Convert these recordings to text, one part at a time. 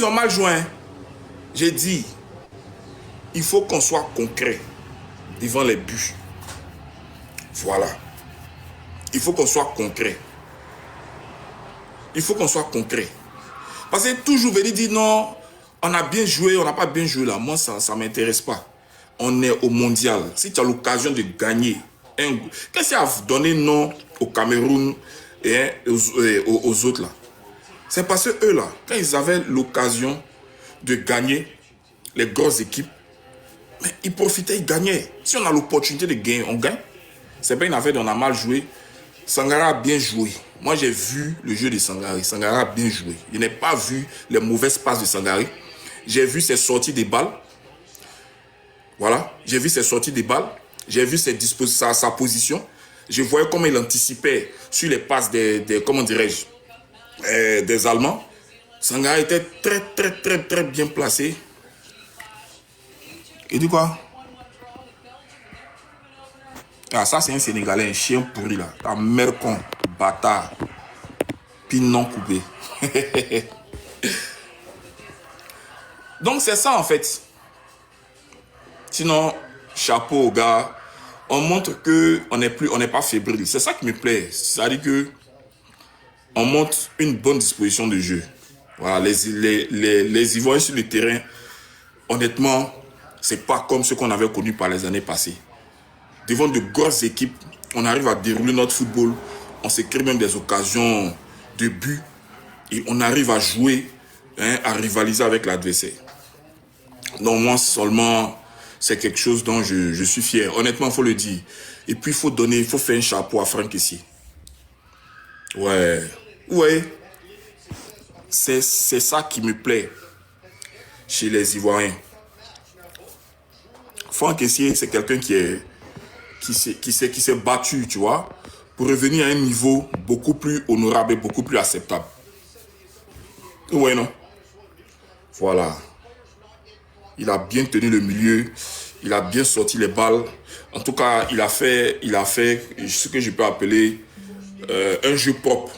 ils ont mal joué. Hein. J'ai dit, il faut qu'on soit concret devant les buts. Voilà. Il faut qu'on soit concret. Il faut qu'on soit concret. Parce que toujours venir dire non, on a bien joué, on n'a pas bien joué là. Moi, ça ne m'intéresse pas. On est au mondial. Si tu as l'occasion de gagner, qu'est-ce qui a donné non au Cameroun et aux autres là? C'est parce que eux là, quand ils avaient l'occasion de gagner les grosses équipes, mais ils profitaient, ils gagnaient. Si on a l'opportunité de gagner, on gagne. C'est pas une affaire d'on a mal joué. Sangara a bien joué. Moi, j'ai vu le jeu de Sangare. Sangara a bien joué. Je n'ai pas vu les mauvaises passes de Sangare. J'ai vu ses sorties des balles. Voilà. J'ai vu ses sorties des balles. J'ai vu sa position. Je voyais comment il anticipait sur les passes comment dirais-je, des Allemands. Sangare était très bien placé. Il dit quoi? Ah, ça, c'est un Sénégalais, un chien pourri là. Ta mère con, bâtard. Pinon coupé. Donc, c'est ça en fait. Sinon, chapeau aux gars. On montre qu'on n'est pas fébrile. C'est ça qui me plaît. C'est-à-dire que on montre une bonne disposition de jeu. Voilà, les Ivoiriens sur le terrain, honnêtement, c'est pas comme ce qu'on avait connu par les années passées. Devant de grosses équipes, on arrive à dérouler notre football. On se crée même des occasions de but. Et on arrive à jouer, hein, à rivaliser avec l'adversaire. Donc moi seulement, c'est quelque chose dont je suis fier. Honnêtement, il faut le dire. Et puis il faut faire un chapeau à Franck Kessié. Ouais. C'est ça qui me plaît chez les Ivoiriens. Franck Kessié, c'est quelqu'un qui s'est battu, tu vois, pour revenir à un niveau beaucoup plus honorable et beaucoup plus acceptable. Ouais, non? Voilà. Il a bien tenu le milieu, il a bien sorti les balles. En tout cas, il a fait ce que je peux appeler un jeu propre.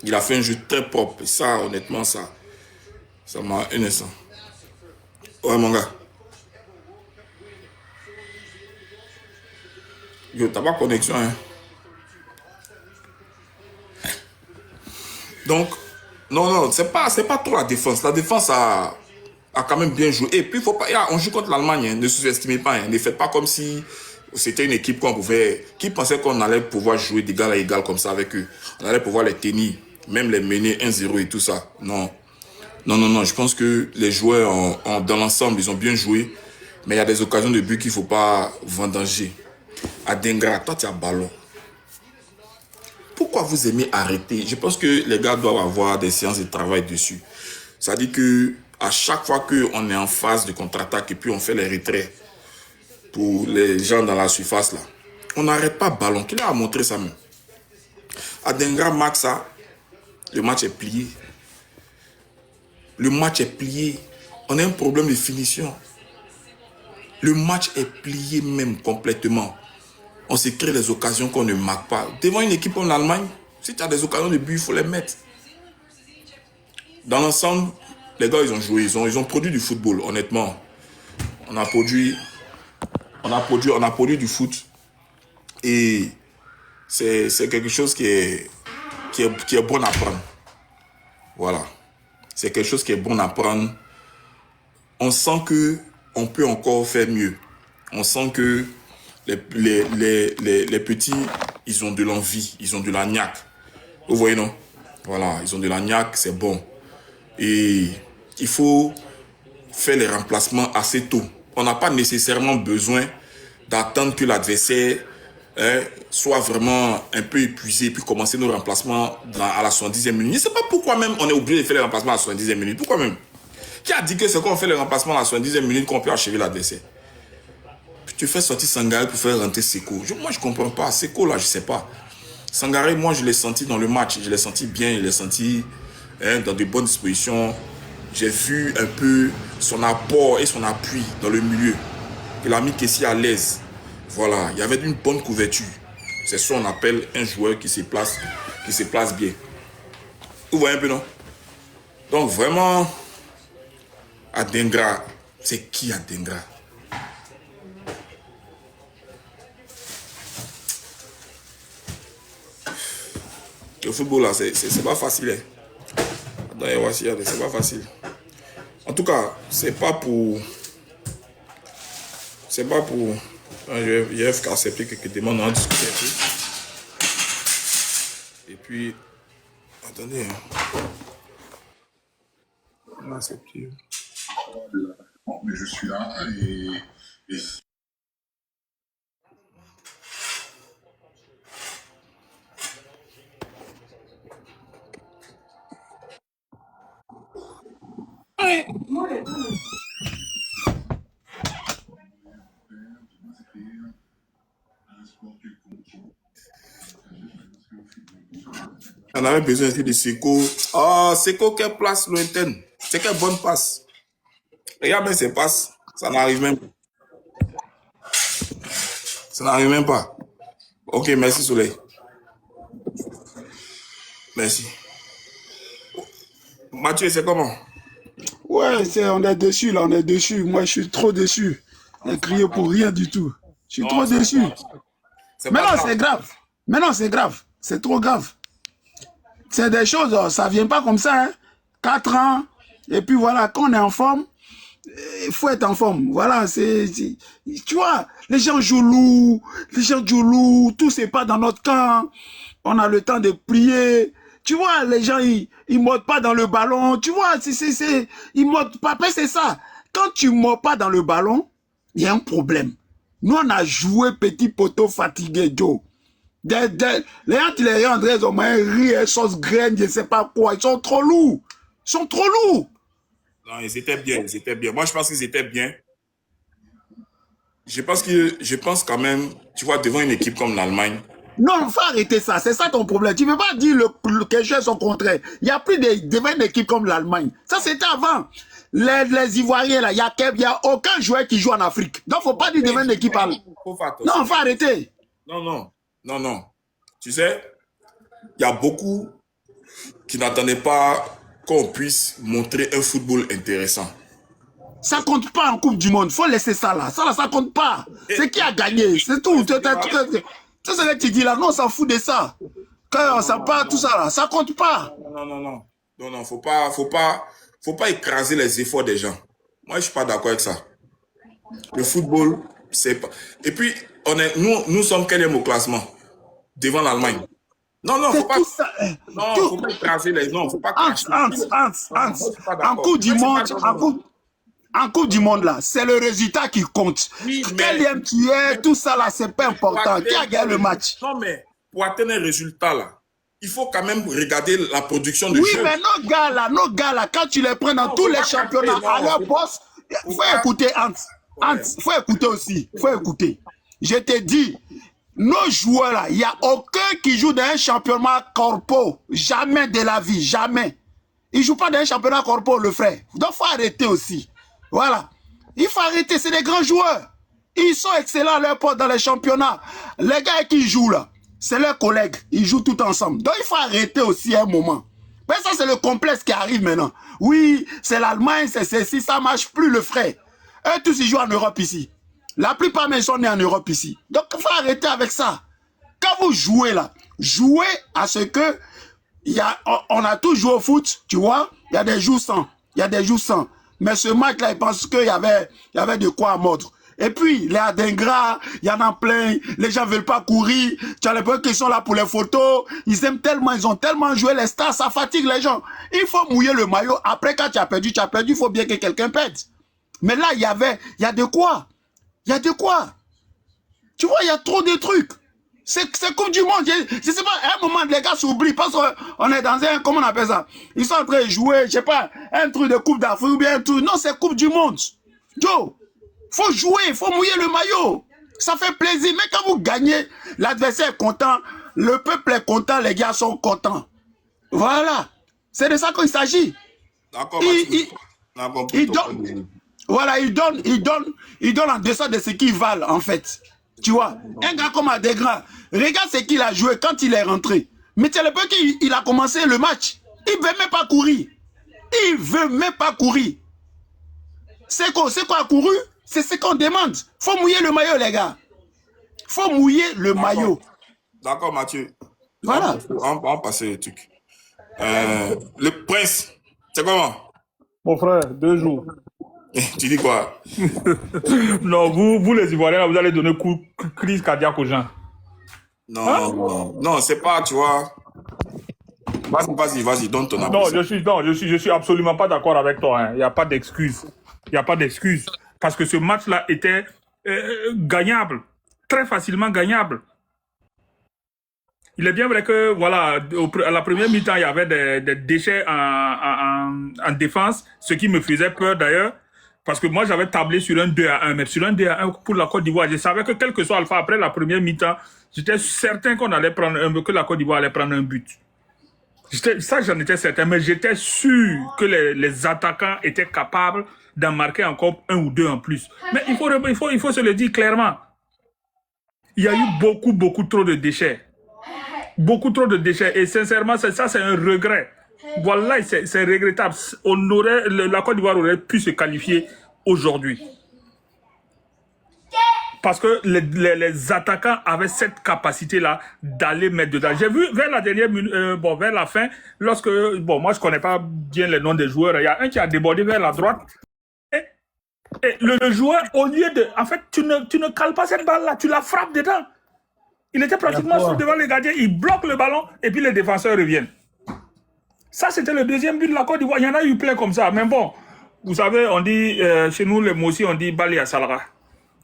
Il a fait un jeu très propre. Et ça, honnêtement, ça m'a un instant. Ouais, mon gars. Yo, t'as pas connexion, hein? Donc, non, c'est pas trop la défense. La défense a quand même bien joué. Et puis, faut pas, on joue contre l'Allemagne, hein, ne sous-estimez pas. Hein, ne faites pas comme si c'était une équipe qui pensait qu'on allait pouvoir jouer d'égal à égal comme ça avec eux. On allait pouvoir les tenir, même les mener 1-0 et tout ça. Non, je pense que les joueurs, dans l'ensemble, ils ont bien joué. Mais il y a des occasions de but qu'il ne faut pas vendanger. Adengra, toi, tu as ballon. Pourquoi vous aimez arrêter? Je pense que les gars doivent avoir des séances de travail dessus. Ça dit que à chaque fois qu'on est en phase de contre-attaque et puis on fait les retraits pour les gens dans la surface là, on n'arrête pas ballon. Qui a montré ça même? Adengra Maxa, le match est plié. Le match est plié. On a un problème de finition. Le match est plié même complètement. On se crée des occasions qu'on ne marque pas. Devant une équipe en Allemagne, si tu as des occasions de but, il faut les mettre. Dans l'ensemble, les gars, ils ont joué, ils ont produit du football, honnêtement. On a produit du foot. Et c'est quelque chose qui est bon à prendre. Voilà. C'est quelque chose qui est bon à prendre. On sent qu'on peut encore faire mieux. On sent que les petits, ils ont de l'envie, ils ont de la niaque. Vous voyez, non? Voilà, ils ont de la niaque, c'est bon. Et il faut faire les remplacements assez tôt. On n'a pas nécessairement besoin d'attendre que l'adversaire soit vraiment un peu épuisé et puis commencer nos remplacements à la 70e minute. Je ne sais pas pourquoi même on est obligé de faire les remplacements à la 70e minute. Pourquoi même? Qui a dit que c'est quand on fait les remplacements à la 70e minute qu'on peut achever l'adversaire? Tu fais sortir Sangaré pour faire rentrer Seko. Moi, je ne comprends pas. Seko, là, je ne sais pas. Sangaré, moi, je l'ai senti dans le match. Je l'ai senti bien. Je l'ai senti dans de bonnes dispositions. J'ai vu un peu son apport et son appui dans le milieu. Il a mis Kessié à l'aise. Voilà. Il y avait une bonne couverture. C'est ça qu'on appelle un joueur qui se place bien. Vous voyez un peu, non? Donc, vraiment, Adengra, c'est qui Adengra? Le football là, c'est pas facile. Hein. C'est pas facile. En tout cas, c'est pas pour. C'est pas pour. Je vais accepter quelques demandes, on va discuter un peu. Et puis. Attendez. On va accepter. Mais je suis là et... Ouais. On avait besoin aussi de Seco. Oh, Seco, quelle place lointaine. C'est quelle bonne passe. Regarde bien ces passes. Ça n'arrive même pas. Ça n'arrive même pas. Ok, merci Soleil. Merci. Mathieu, c'est comment? Ouais, on est dessus, là, on est dessus. Moi, je suis trop déçu. On a crié pour rien du tout. Je suis trop déçu. Mais non, c'est grave. Mais non, c'est grave. C'est trop grave. C'est des choses, ça vient pas comme ça. Hein. 4 ans, et puis voilà, quand on est en forme, il faut être en forme. Voilà, tu vois, les gens jouent lourd, tout c'est pas dans notre camp. On a le temps de prier. Tu vois, les gens, ils mordent pas dans le ballon. Tu vois, ils mordent pas. C'est ça. Quand tu mords pas dans le ballon, il y a un problème. Nous, on a joué petit poteau fatigué, Joe. Les gens, André, ils ont ri, sauce graine, je sais pas quoi. Ils sont trop lourds. Ils sont trop lourds. Non, ils étaient bien, ils étaient bien. Moi, je pense qu'ils étaient bien. Je pense quand même, tu vois, devant une équipe comme l'Allemagne. Non, il faut arrêter ça. C'est ça ton problème. Tu ne peux pas dire que les choses sont contraires. Il n'y a plus devant une équipe comme l'Allemagne. Ça, c'était avant. Les Ivoiriens, là, il n'y a aucun joueur qui joue en Afrique. Donc, il ne faut pas dire devant une équipe allemande. Non, il faut arrêter. Non. Tu sais, il y a beaucoup qui n'attendaient pas qu'on puisse montrer un football intéressant. Ça compte pas en Coupe du Monde. Il faut laisser ça là. Ça compte pas. C'est qui a gagné. C'est tout. C'est ce que tu dis là. Non, on s'en fout de ça. Quand on s'en parle, tout ça là, ça compte pas. Non, faut pas écraser les efforts des gens. Moi, je suis pas d'accord avec ça. Le football, c'est pas... Et puis, nous sommes quatrième au classement devant l'Allemagne. Non, faut pas... Ça. Faut pas écraser les... Non, faut pas cracher. En Coupe du Monde, en Coupe du Monde, là, c'est le résultat qui compte. Oui, quel tu es, tout ça, là, c'est pas important. Qui a gagné le match? Non, mais pour atteindre un résultat, là, il faut quand même regarder la production de jeu. Oui, mais nos gars, là, quand tu les prends dans tous les championnats à leur poste, il faut écouter, Hans, faut écouter aussi. Faut écouter. Je te dis, nos joueurs, là, il n'y a aucun qui joue dans un championnat corpo. Jamais de la vie, jamais. Ils ne jouent pas dans un championnat corpo, le frère. Donc, il faut arrêter aussi. Voilà. Il faut arrêter, c'est des grands joueurs. Ils sont excellents à leur poste dans les championnats. Les gars qui jouent là, c'est leurs collègues. Ils jouent tout ensemble. Donc il faut arrêter aussi un moment. Mais ça, c'est le complexe qui arrive maintenant. Oui, c'est l'Allemagne, c'est ceci, ça ne marche plus, le frère. Eux tous, ils jouent en Europe ici. La plupart, mais ils sont nés en Europe ici. Donc il faut arrêter avec ça. Quand vous jouez là, jouez à ce que... on a tous joué au foot, tu vois. Il y a des jours sans. Il y a des jours sans. Mais ce match-là, ils pensent qu'il y avait de quoi à mordre. Et puis, les Adengra, il y en a plein. Les gens ne veulent pas courir. Tu as les gens qui sont là pour les photos. Ils aiment tellement, ils ont tellement joué les stars, ça fatigue les gens. Il faut mouiller le maillot. Après, quand tu as perdu, il faut bien que quelqu'un perde. Mais là, il y a de quoi. Il y a de quoi. Tu vois, il y a trop de trucs. C'est Coupe du Monde. Je sais pas, à un moment, les gars s'oublient parce qu'on est dans un, comment on appelle ça? Ils sont en train de jouer, je sais pas, un truc de Coupe d'Afrique ou bien un truc. Non, c'est Coupe du Monde. Joe, faut jouer, il faut mouiller le maillot. Ça fait plaisir. Mais quand vous gagnez, l'adversaire est content, le peuple est content, les gars sont contents. Voilà. C'est de ça qu'il s'agit. D'accord, voilà, il donne en deçà de ce qu'ils valent, en fait. Tu vois, un gars comme Adengra, regarde ce qu'il a joué quand il est rentré. Mais c'est le peu qu'il a commencé le match. Il ne veut même pas courir. Il ne veut même pas courir. C'est quoi a couru? C'est ce qu'on demande. Faut mouiller le maillot, les gars. Faut mouiller le maillot. D'accord, Mathieu. Voilà. On va passer le truc. Le prince, c'est comment? Mon frère, 2 jours. Tu dis quoi? Non, vous les Ivoiriens, là, vous allez donner crise cardiaque aux gens. Non, hein? Non, c'est pas, tu vois. Vas-y, donne ton avis. Non, je suis absolument pas d'accord avec toi. Hein. Il n'y a pas d'excuse. Il n'y a pas d'excuse. Parce que ce match-là était gagnable. Très facilement gagnable. Il est bien vrai que, voilà, à la première mi-temps, il y avait des déchets en défense, ce qui me faisait peur d'ailleurs. Parce que moi, j'avais tablé sur un 2-1, mais sur un 2-1 pour la Côte d'Ivoire, je savais que quel que soit Alpha, après la première mi-temps, j'étais certain que la Côte d'Ivoire allait prendre un but. Ça, j'en étais certain, mais j'étais sûr que les attaquants étaient capables d'en marquer encore 1 ou 2 en plus. Mais il faut se le dire clairement. Il y a eu beaucoup trop de déchets. Beaucoup trop de déchets. Et sincèrement, ça c'est un regret. Voilà, c'est regrettable. La Côte d'Ivoire aurait pu se qualifier aujourd'hui. Parce que les attaquants avaient cette capacité-là d'aller mettre dedans. J'ai vu vers la dernière minute, vers la fin, lorsque, moi je connais pas bien les noms des joueurs, il y a un qui a débordé vers la droite. Et le joueur, au lieu de... En fait, tu ne cales pas cette balle-là, tu la frappes dedans. Il était pratiquement sur devant les gardiens, il bloque le ballon et puis les défenseurs reviennent. Ça, c'était le deuxième but de la Côte d'Ivoire. Il y en a eu plein comme ça. Mais bon, vous savez, on dit, chez nous, les mots aussi, on dit balé à Salara.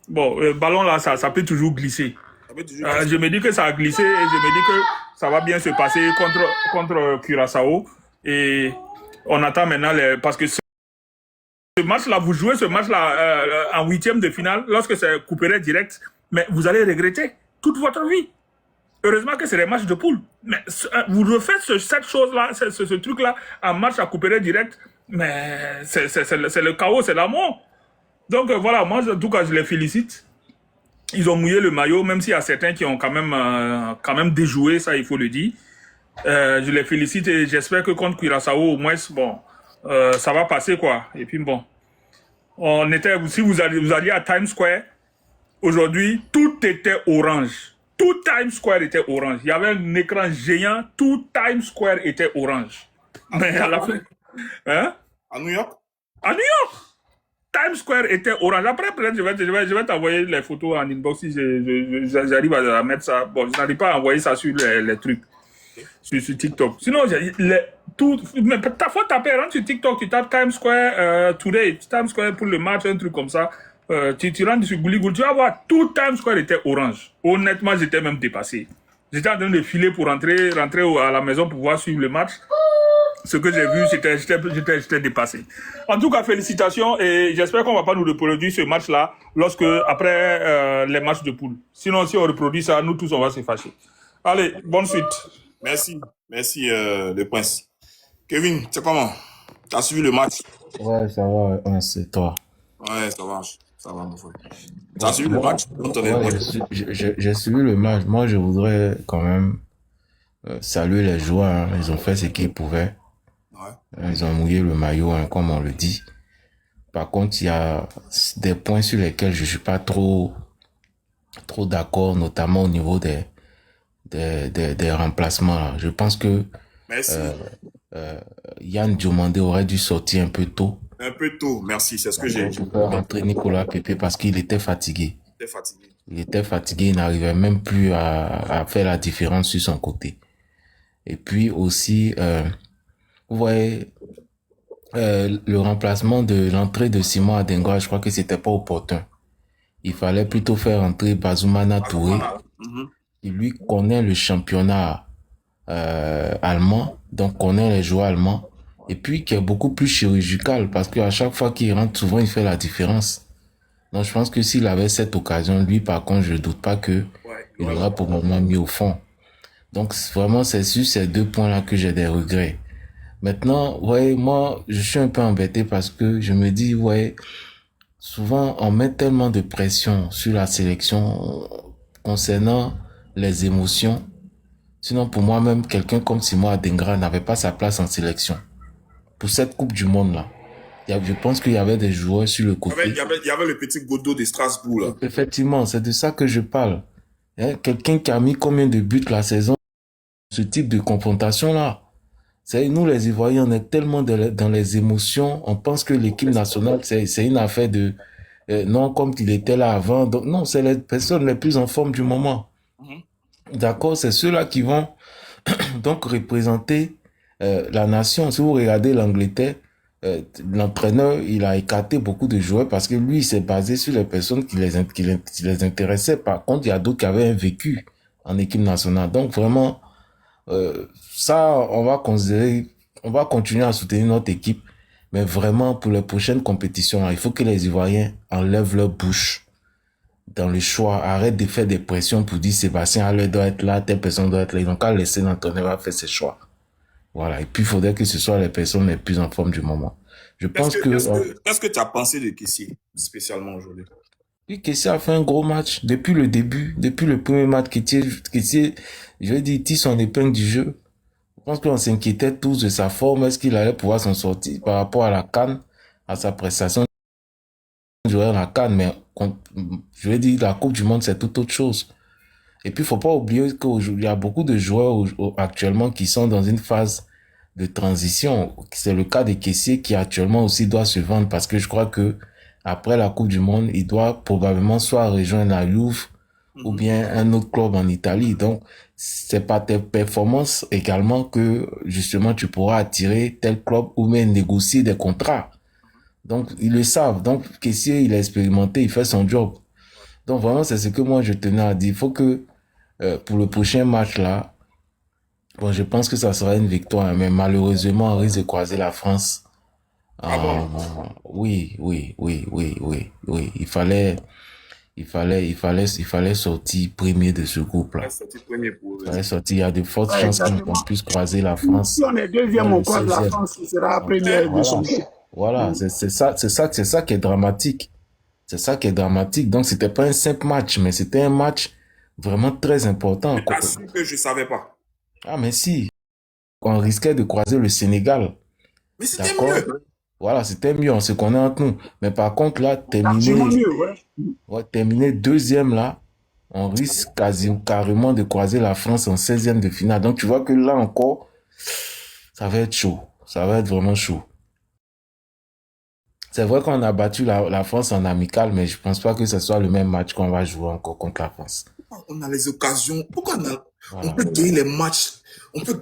Bon, le ballon là, ça peut toujours glisser. Je me dis que ça a glissé et je me dis que ça va bien se passer contre Curaçao. Et on attend maintenant, parce que ce match-là, vous jouez ce match-là en 8e de finale, lorsque c'est coupé direct, mais vous allez regretter toute votre vie. Heureusement que c'est des matchs de poule. Mais vous refaites cette chose-là, ce truc-là, en match à couper direct, mais c'est le chaos, c'est la mort. Donc voilà, moi en tout cas je les félicite. Ils ont mouillé le maillot, même s'il y a certains qui ont quand même déjoué, ça il faut le dire. Je les félicite et j'espère que contre Curaçao au moins, ça va passer quoi. Et puis bon, si vous alliez à Times Square, aujourd'hui, tout était orange. Tout Times Square était orange. Il y avait un écran géant, tout Times Square était orange. Mais à la fin... Hein? À New York? À New York! Times Square était orange. Après, peut-être, je vais t'envoyer les photos en inbox si j'arrive à mettre ça. Bon, je n'arrive pas à envoyer ça sur les trucs. Sur TikTok. Sinon, mais faut taper, rentre sur TikTok, tu tapes Times Square Today, Times Square pour le match, un truc comme ça. Tu rentres sur Gouligoul, tu vas voir, tout Times Square était orange. Honnêtement, j'étais même dépassé. J'étais en train de filer pour rentrer à la maison pour pouvoir suivre le match. Ce que j'ai vu, j'étais dépassé. En tout cas, félicitations et j'espère qu'on va pas nous reproduire ce match-là après les matchs de poule. Sinon, si on reproduit ça, nous tous, on va se fâcher. Allez, bonne suite. Merci, le prince. Kevin, c'est comment? T'as suivi le match? Ouais, ça va, ouais, c'est toi. Ouais, ça va, mon frère. T'as suivi le match? J'ai suivi le match. Moi, je voudrais quand même saluer les joueurs. Hein. Ils ont fait ce qu'ils pouvaient. Ouais. Ils ont mouillé le maillot, hein, comme on le dit. Par contre, il y a des points sur lesquels je suis pas trop d'accord, notamment au niveau des remplacements. Là. Je pense que Yann Diomandé aurait dû sortir un peu tôt. Un peu tôt, merci, c'est ce que j'ai dit. Pour faire rentrer Nicolas Pepe parce qu'il était fatigué. Il était fatigué, il n'arrivait même plus à faire la différence sur son côté. Et puis aussi, vous voyez, le remplacement de l'entrée de Simon Adengoa, je crois que c'était pas opportun. Il fallait plutôt faire entrer Bazoumana Touré, qui lui connaît le championnat allemand, donc connaît les joueurs allemands, et puis qui est beaucoup plus chirurgical, parce qu'à chaque fois qu'il rentre, souvent il fait la différence. Donc je pense que s'il avait cette occasion, lui par contre, je ne doute pas que il aura probablement mis au fond. Donc vraiment, c'est sur ces 2 points-là que j'ai des regrets. Maintenant, ouais, moi, je suis un peu embêté parce que je me dis, ouais, souvent on met tellement de pression sur la sélection concernant les émotions. Sinon, pour moi, même quelqu'un comme Simon Adengra n'avait pas sa place en sélection. Pour cette Coupe du Monde-là. Il Je pense qu'il y avait des joueurs sur le Il y côté. avait le petit Godot de Strasbourg, là. Effectivement, c'est de ça que je parle. Hein, quelqu'un qui a mis combien de buts la saison, ce type de confrontation-là. Nous, les Ivoiriens, on est tellement dans les émotions, on pense que l'équipe nationale, c'est une affaire de... non, comme il était là avant. Donc, non, c'est les personnes les plus en forme du moment. D'accord, c'est ceux-là qui vont donc représenter la nation. Si vous regardez l'Angleterre, l'entraîneur, il a écarté beaucoup de joueurs parce que lui, il s'est basé sur les personnes qui les intéressaient. Par contre, il y a d'autres qui avaient un vécu en équipe nationale. Donc, vraiment, ça, on va continuer à soutenir notre équipe. Mais vraiment, pour les prochaines compétitions, il faut que les Ivoiriens enlèvent leur bouche dans le choix. Arrête de faire des pressions pour dire Sébastien Haller doit être là, telle personne doit être là. Ils n'ont qu'à laisser l'entraîneur faire ses choix. Voilà. Et puis, il faudrait que ce soit les personnes les plus en forme du moment. Je pense Qu'est-ce que tu as pensé de Kessié, spécialement aujourd'hui? Oui, Kessié a fait un gros match depuis le début, depuis le premier match. Kessié, je vais dire, il tire son épingle du jeu. Je pense qu'on s'inquiétait tous de sa forme. Est-ce qu'il allait pouvoir s'en sortir par rapport à la CAN, à sa prestation de joueur à la CAN, mais je vais dire, la Coupe du Monde, c'est tout autre chose. Et puis, il faut pas oublier qu'il y a beaucoup de joueurs actuellement qui sont dans une phase de transition. C'est le cas de Kessié qui actuellement aussi doit se vendre parce que je crois que après la Coupe du Monde, il doit probablement soit rejoindre la Juve ou bien un autre club en Italie. Donc, c'est par tes performances également que justement tu pourras attirer tel club ou même négocier des contrats. Donc, ils le savent. Donc, Kessié, il a expérimenté, il fait son job. Donc, vraiment, c'est ce que moi je tenais à dire. Il faut que pour le prochain match là, bon, je pense que ça sera une victoire, mais malheureusement, on risque de croiser la France. Oui. Il fallait sortir premier de ce groupe-là. Il fallait sortir. Il y a de fortes chances qu'on puisse croiser la France. Si on est deuxième, on croise la France, qui sera première de son groupe. Voilà, c'est ça qui est dramatique. C'est ça qui est dramatique. Donc, c'était pas un simple match, mais c'était un match vraiment très important. Je t'assure que je savais pas. Ah, mais si. On risquait de croiser le Sénégal. Mais c'était mieux. Voilà, c'était mieux, on se connaît entre nous. Mais par contre, là, terminer deuxième, là, on risque carrément de croiser la France en 16e de finale. Donc, tu vois que là encore, ça va être chaud. Ça va être vraiment chaud. C'est vrai qu'on a battu la France en amical, mais je pense pas que ce soit le même match qu'on va jouer encore contre la France. On a les occasions. Pourquoi on peut gagner les matchs?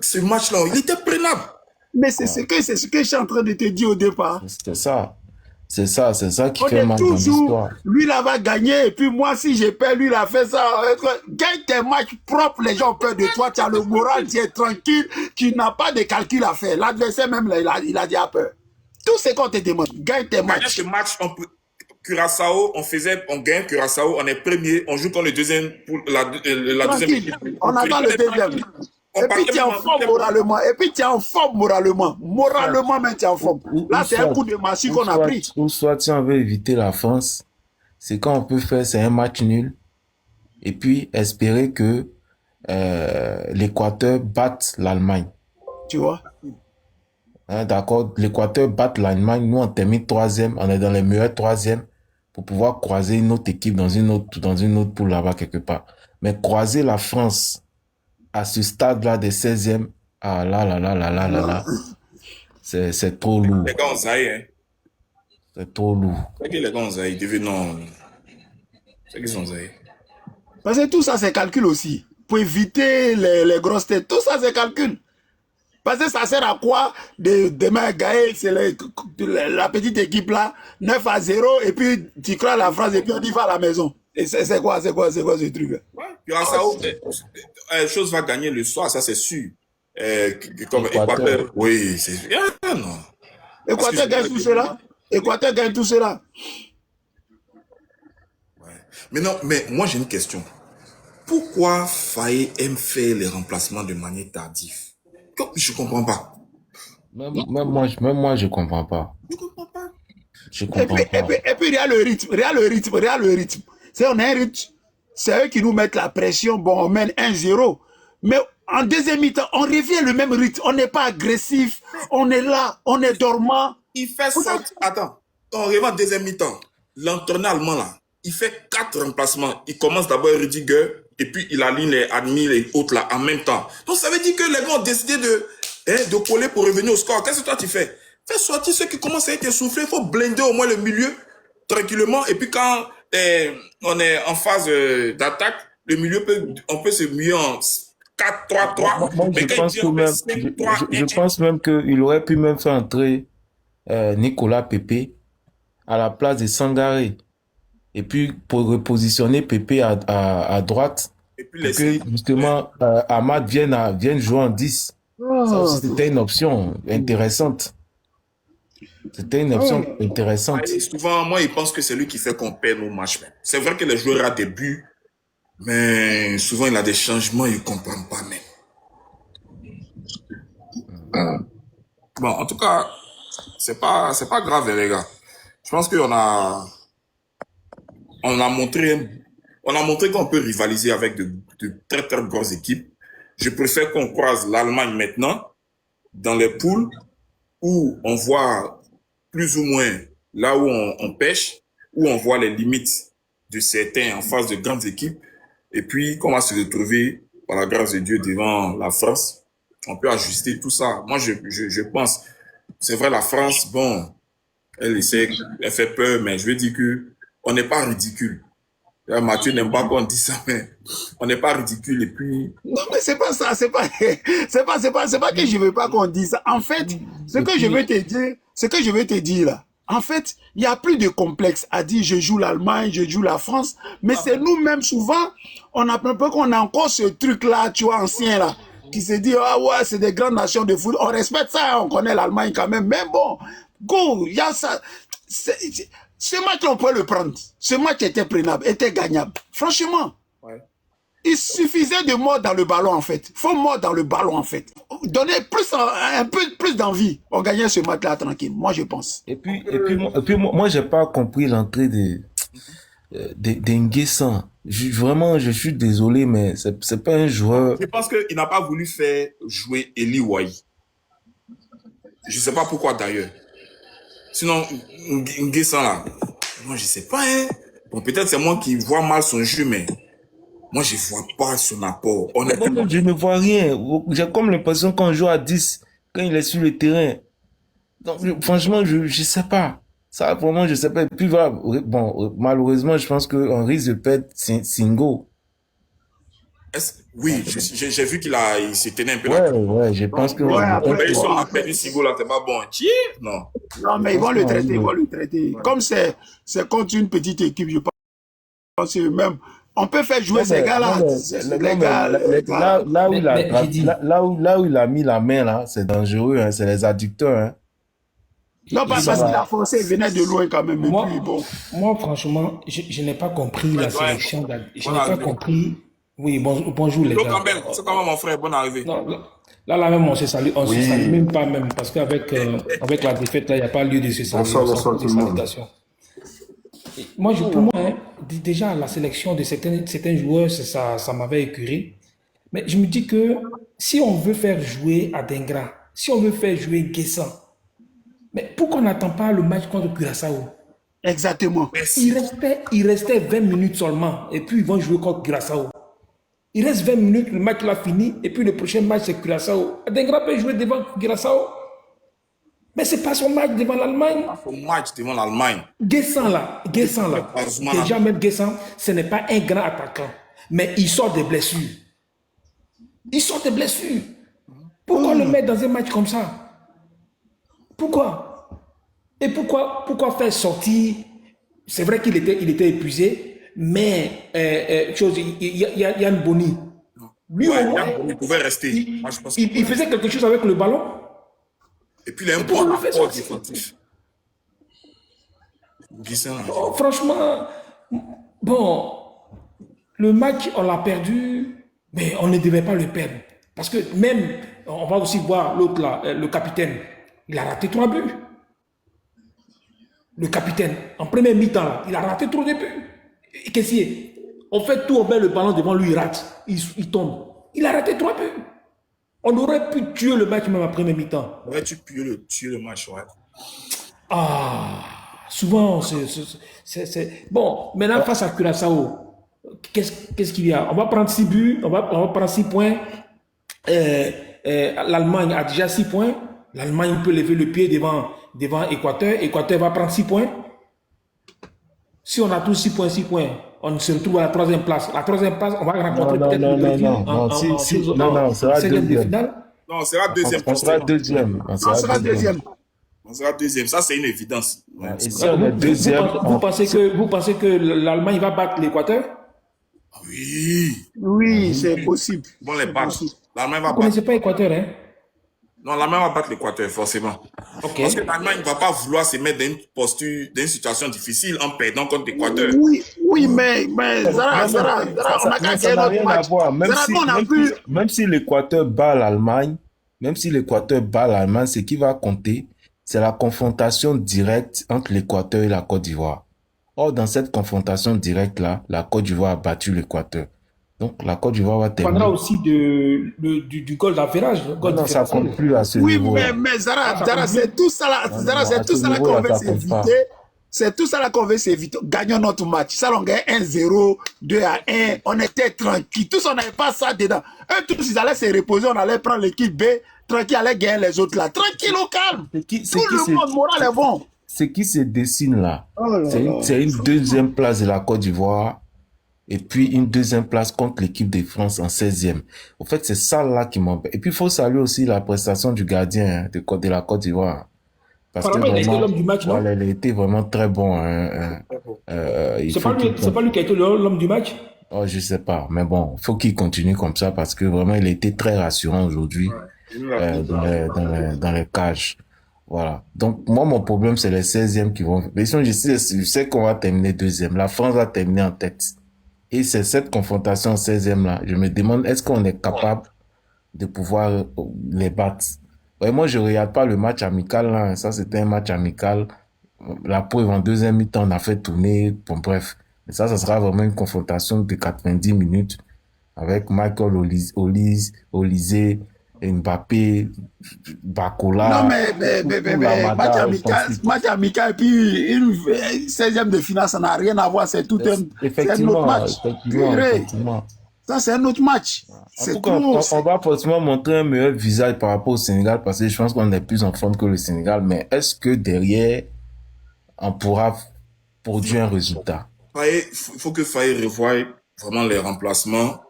Ce match-là, il était prenable. Mais c'est ce que je suis en train de te dire au départ. C'est ça qui fait mal dans l'histoire. Lui, là, va gagner, et puis moi, si j'ai perdu, lui, il a fait ça. Gagne tes matchs propres, les gens ont peur de toi, tu as le moral, tu es tranquille, tu n'as pas de calcul à faire. L'adversaire, même, là, il a déjà peur. Tout ce qu'on te demande, gagne tes matchs. Ce match, Curaçao, on gagne Curaçao, on est premier, on joue contre le deuxième pour la deuxième équipe. On attend le deuxième. Et puis tu es en forme moralement. Moralement, mais tu es en forme. Là, c'est un coup de massue qu'on a pris. Ou soit si on veut éviter la France, c'est quand on peut faire, c'est un match nul. Et puis espérer que l'Équateur batte l'Allemagne. Tu vois? Hein, d'accord, l'Équateur batte l'Allemagne, nous on termine troisième, on est dans les meilleurs troisièmes pour pouvoir croiser une autre équipe dans une autre poule là-bas quelque part. Mais croiser la France à ce stade-là des 16e, ah là, c'est trop lourd. Les gars ont zaï, hein. C'est trop lourd. C'est que les gars ont zaï, non. C'est qu'ils ont zaï. Parce que tout ça, c'est calcul aussi. Pour éviter les grosses têtes, tout ça, c'est calcul. Parce que ça sert à quoi de demain gagner, c'est la petite équipe là, 9-0, et puis tu crois la phrase, et puis on dit va à la maison. Et c'est quoi ce truc là? Ouais, Curaçao, chose va gagner le soir, ça c'est sûr. Comme Équateur, oui, c'est non. Équateur gagne tout cela. Équateur gagne tout cela. Ouais. Mais moi j'ai une question. Pourquoi Faye aime faire les remplacements de manière tardive? Je comprends pas. Même moi, je comprends pas. Je comprends pas. Et puis, il y a le rythme. C'est on a un rythme. C'est eux qui nous mettent la pression. Bon, on mène 1-0. Mais en deuxième mi-temps, on revient le même rythme. On n'est pas agressif. On est là. On est dormant. Il fait sortir. Attends, on remet en deuxième mi-temps. L'entraîneur allemand, là, il fait 4 remplacements. Il commence d'abord Rudiger, et puis il aligne les admis, les autres, là, en même temps. Donc, ça veut dire que les gars ont décidé de coller pour revenir au score. Qu'est-ce que toi, tu fais? Fais sortir ceux qui commencent à être essoufflés. Il faut blinder au moins le milieu, tranquillement. Et puis, quand on est en phase d'attaque, le milieu on peut se muer en 4-3-3. Moi, je pense que même, je pense même qu'il aurait pu même faire entrer Nicolas Pepe à la place de Sangaré. Et puis, pour repositionner Pepe à droite, et puis pour que justement Amad vienne jouer en 10. C'était une option intéressante. C'était une option intéressante. Et souvent, moi, il pense que c'est lui qui fait qu'on perd nos matchs. C'est vrai que les joueurs ont des buts, mais souvent, il a des changements, il ne comprend pas même. Bon, en tout cas, c'est pas grave, les gars. Je pense qu'on a montré qu'on peut rivaliser avec de très, très grosses équipes. Je préfère qu'on croise l'Allemagne maintenant dans les poules où on voit plus ou moins là où on pêche, où on voit les limites de certains en face de grandes équipes. Et puis, qu'on va se retrouver, par la grâce de Dieu, devant la France. On peut ajuster tout ça. Moi, je pense, c'est vrai, la France, bon, elle fait peur, mais je veux dire que on n'est pas ridicule. Mathieu n'aime pas qu'on dise ça, mais on n'est pas ridicule. Et puis... Non, mais c'est pas ça. C'est pas que je veux pas qu'on dise ça. En fait, ce que je veux te dire là, en fait, il n'y a plus de complexe à dire je joue l'Allemagne, je joue la France, mais c'est nous-mêmes souvent, on a peur qu'on a encore ce truc-là, tu vois, ancien là, qui se dit, ah ouais, c'est des grandes nations de foot. On respecte ça, on connaît l'Allemagne quand même, mais bon, go, il y a ça. Ce match, on peut le prendre. Ce match était prenable, était gagnable. Franchement, ouais. Il suffisait de mordre dans le ballon, en fait. Il faut mordre dans le ballon, en fait. Donner un peu plus d'envie. On gagnait ce match-là tranquille, moi, je pense. Et puis moi, j'ai pas compris l'entrée d'Nguessan. Vraiment, je suis désolé, mais c'est pas un joueur... Je pense qu'il n'a pas voulu faire jouer Eli Wahi. Je sais pas pourquoi, d'ailleurs. Sinon, Nguessan là, moi je sais pas, hein. Bon, peut-être c'est moi qui vois mal son jeu, mais moi je vois pas son apport. Honnêtement, je ne vois rien. J'ai comme l'impression qu'on joue à 10 quand il est sur le terrain. Donc, franchement, je sais pas. Ça, vraiment, je sais pas. Et puis voilà, bon, malheureusement, je pense qu'on risque de perdre Singo. Oui, j'ai vu qu'il s'est tenu un peu là. Ouais, je pense que... ils sont à peine Singo là, c'est pas bon. Non. Non, mais ils vont le traiter, Comme c'est contre une petite équipe, je pense que même... On peut faire jouer ces gars-là. Là où il a mis la main, là, c'est dangereux, hein, c'est les adducteurs. Hein. Non, parce qu'il a forcé, il venait de loin quand même. Moi, franchement, je n'ai pas compris la sélection. Je n'ai pas compris... Oui, bonjour les gars. C'est comment mon frère, bonne arrivée. Non, là même on se salue, se salue même pas même, parce qu'avec avec la défaite là, il n'y a pas lieu de se saluer. Bonsoir tout le monde. Moi, pour moi, hein, déjà la sélection de certains joueurs, ça m'avait écœuré. Mais je me dis que si on veut faire jouer Adingra, si on veut faire jouer Nguessan, mais pourquoi on n'attend pas le match contre Curaçao? Exactement. Il restait 20 minutes seulement, et puis ils vont jouer contre Curaçao. Il reste 20 minutes, le match l'a fini, et puis le prochain match, c'est Curaçao. Adingra peut jouer devant Curaçao. Mais ce n'est pas son match devant l'Allemagne. Son match devant l'Allemagne. Nguessan là. Déjà même Nguessan, ce n'est pas un grand attaquant. Mais il sort des blessures. Pourquoi le mettre dans un match comme ça? Pourquoi? Et pourquoi faire sortir? C'est vrai qu'il était épuisé. Mais il y a Yann Boni. Lui, ouais, Yann Boni pouvait rester. Il faisait quelque chose avec le ballon. Et puis il a un bon rapport défensif. Franchement, bon, le match, on l'a perdu, mais on ne devait pas le perdre. Parce que même, on va aussi voir l'autre là, le capitaine, il a raté 3 buts. Le capitaine, en première mi-temps, il a raté 3 buts. Qu'est-ce on fait tout, on met le ballon devant lui, il rate, il tombe. Il a raté 3 buts. On aurait pu tuer le match même en première mi-temps. On aurait pu tuer le match, ouais. Ah, souvent, bon, maintenant, face à Curaçao, qu'est-ce qu'il y a? On va prendre 6 buts, on va prendre 6 points. L'Allemagne a déjà 6 points. L'Allemagne peut lever le pied devant Équateur. Équateur va prendre 6 points. Si on a tous 6 points, 6 points, on se retrouve à la troisième place. La troisième place, on va rencontrer peut-être le Brésil non, ça sera 16e de deuxième. finale. Non, on sera deuxième. On sera deuxième. On sera deuxième. On sera deuxième. Ça, c'est une évidence. Ouais, Et si on est deuxième, Vous pensez que l'Allemagne va battre l'Équateur? Oui. Oui, c'est possible. Bon, les battre. L'Allemagne va Vous ne connaissez battre. pas l'Équateur, hein? Non, l'Allemagne va battre l'Équateur, forcément. Ok. Parce que l'Allemagne ne va pas vouloir se mettre dans une posture, dans une situation difficile en perdant contre l'Équateur. Oui, mais Zara, on a qu'à gagner notre match. Même si l'Équateur bat l'Allemagne, ce qui va compter, c'est la confrontation directe entre l'Équateur et la Côte d'Ivoire. Or, dans cette confrontation directe-là, la Côte d'Ivoire a battu l'Équateur. Donc, la Côte d'Ivoire va terminer. On parlera aussi du goal d'avérage. Non, ça compte plus à ce niveau. Oui, mais Zara, c'est tout ça là. Zara, c'est tout ça là qu'on veut s'éviter. C'est tout ça là qu'on veut s'éviter. Gagnons notre match. Ça, on gagne 1-0, 2-1. On était tranquille. Tous, on n'avait pas ça dedans. Eux, tous, ils allaient se reposer. On allait prendre l'équipe B. Tranquille, allait gagner les autres là. Tranquille, au calme. Tout le monde, moral est bon. Ce qui se dessine là, c'est une deuxième place de la Côte d'Ivoire et puis une deuxième place contre l'équipe de France en 16e. En fait, c'est ça là qui m'embête. Et puis, il faut saluer aussi la prestation du gardien de la Côte d'Ivoire. Parce que il a été l'homme du match, non? Voilà, il a été vraiment très bon. C'est pas lui qui a été l'homme du match? Oh, je sais pas. Mais bon, il faut qu'il continue comme ça parce que vraiment, il a été très rassurant aujourd'hui dans les cages. Voilà. Donc, moi, mon problème, c'est les 16e qui vont... Mais sinon, je sais qu'on va terminer deuxième. La France va terminer en tête. Et c'est cette confrontation 16e là. Je me demande, est-ce qu'on est capable de pouvoir les battre? Ouais, moi, je regarde pas le match amical là. Ça, c'était un match amical. La preuve, en deuxième mi-temps, on a fait tourner. Bon, bref. Mais ça sera vraiment une confrontation de 90 minutes avec Michael Olise, Mbappé, Bakola. Non, mais match amical, et puis une 16e de finale, ça n'a rien à voir. C'est tout un autre match. Effectivement. Ça, c'est un autre match. En tout cas, on va forcément montrer un meilleur visage par rapport au Sénégal parce que je pense qu'on est plus en forme que le Sénégal. Mais est-ce que derrière, on pourra produire un résultat? Il faut que Faye revoie vraiment les remplacements.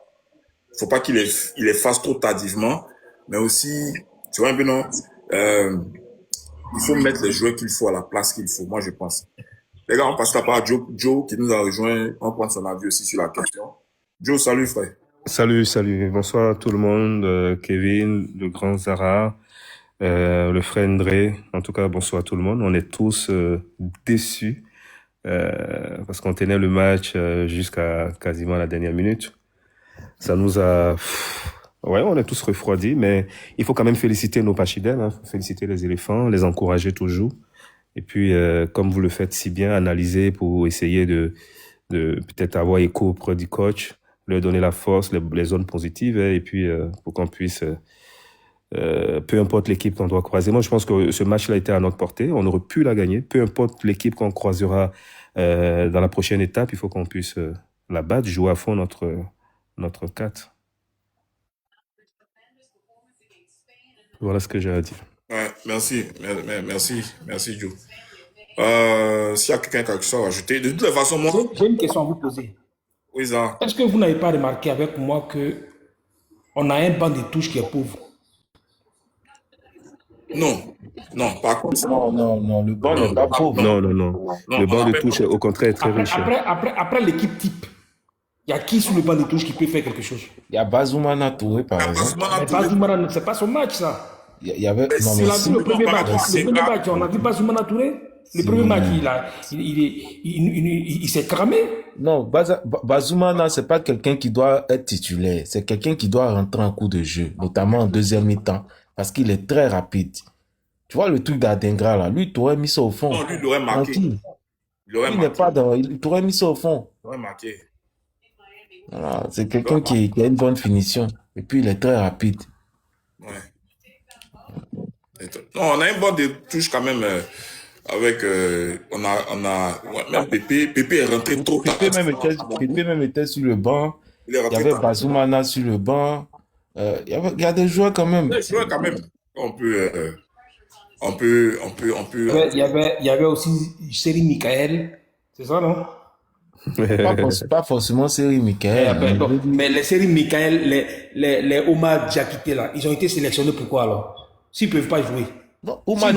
Il ne faut pas qu'il les fasse trop tardivement. Mais aussi, tu vois un peu, non, il faut mettre les joueurs qu'il faut à la place qu'il faut, moi je pense. Les gars, on passe la part à Joe qui nous a rejoint, on prend son avis aussi sur la question. Joe, salut frère. Salut. Bonsoir à tout le monde, Kevin, le grand Zara, le frère André. En tout cas, bonsoir à tout le monde. On est tous déçus parce qu'on tenait le match jusqu'à quasiment la dernière minute. Ça nous a... Ouais, on est tous refroidis, mais il faut quand même féliciter nos pachidèles, hein, féliciter les éléphants, les encourager toujours. Et puis, comme vous le faites si bien, analyser pour essayer de peut-être avoir écho auprès du coach, leur donner la force, les zones positives, et puis pour qu'on puisse, peu importe l'équipe qu'on doit croiser. Moi, je pense que ce match-là était à notre portée. On aurait pu la gagner. Peu importe l'équipe qu'on croisera dans la prochaine étape, il faut qu'on puisse la battre, jouer à fond notre 4. Voilà ce que j'ai à dire. Ouais, merci Joe. S'il y a quelqu'un qui a quelque chose à ajouter, de toutes les façons, moi... J'ai une question à vous poser. Oui, ça. Est-ce que vous n'avez pas remarqué avec moi qu'on a un banc de touche qui est pauvre? Non, par contre... Non, le banc n'est pas pauvre. Non. Le banc de touche, au contraire, est très riche. Après l'équipe type, il y a qui sur le banc de touche qui peut faire quelque chose? Il y a Bazoumana Touré, par exemple. Mais Bazoumana, c'est pas son match, ça. Il y avait... On a vu le premier match, on a vu Bazoumana Touré. Le premier match, il s'est cramé. Non, Bazoumana, c'est pas quelqu'un qui doit être titulaire. C'est quelqu'un qui doit rentrer en coup de jeu, notamment en deuxième mi-temps, parce qu'il est très rapide. Tu vois le truc d'Adengra, là, lui, tu aurais mis ça au fond. Non, lui, il l'aurait marqué. Il t'aurait mis ça au fond. Il l'aurait marqué. Voilà, c'est quelqu'un qui a une bonne finition. Et puis, il est très rapide. Ouais. Non, on a un bon de touche quand même. Avec, même Pépé est rentré trop tard. Pépé même était sur le banc. Il est Il y rentré avait tard. Bazoumana sur le banc. Il y a des joueurs quand même. Des joueurs quand même. On peut. Il y avait aussi Seri Michael, c'est ça, non? Pas forcément Seri Michael. Mais les Seri Michael, les Omar Diakité là, ils ont été sélectionnés pourquoi alors? S'ils ne peuvent pas jouer. Non, Oumar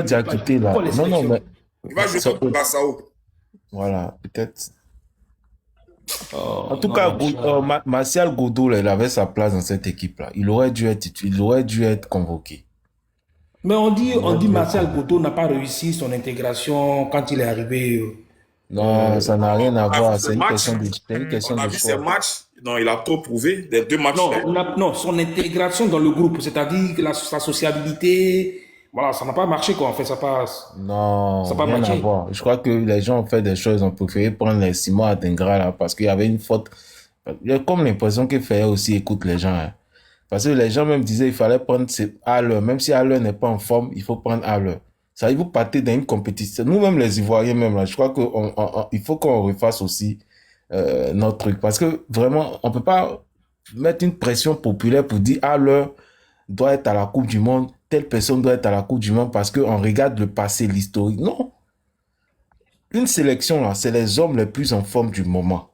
Diakité là. Non, mais. Il va jouer contre Bassao. Voilà, peut-être. En tout cas, Martial Godot, là, il avait sa place dans cette équipe-là. Il aurait dû être convoqué. Mais on dit Martial Godot n'a pas réussi son intégration quand il est arrivé. Non, ça n'a rien à voir. C'est une question on a vu ces matchs. Non, il a trop prouvé des 2 matchs. Non, son intégration dans le groupe, c'est-à-dire sa sociabilité, voilà, ça n'a pas marché quoi. En fait, ça passe. Non, ça n'a pas rien à voir. Je crois que les gens ont fait des choses. On préféré prendre les Simon Adingra là parce qu'il y avait une faute. J'ai comme l'impression que Faye aussi écoute les gens. Hein. Parce que les gens même disaient qu'il fallait prendre Haller. Même si Haller n'est pas en forme, il faut prendre Haller. Ça, il vous partez dans une compétition. Nous-mêmes, les Ivoiriens, même là, je crois qu'il faut qu'on refasse aussi notre truc. Parce que vraiment, on peut pas mettre une pression populaire pour dire Haller doit être à la Coupe du Monde, telle personne doit être à la Coupe du Monde parce qu'on regarde le passé, l'historique. Non. Une sélection, là, c'est les hommes les plus en forme du moment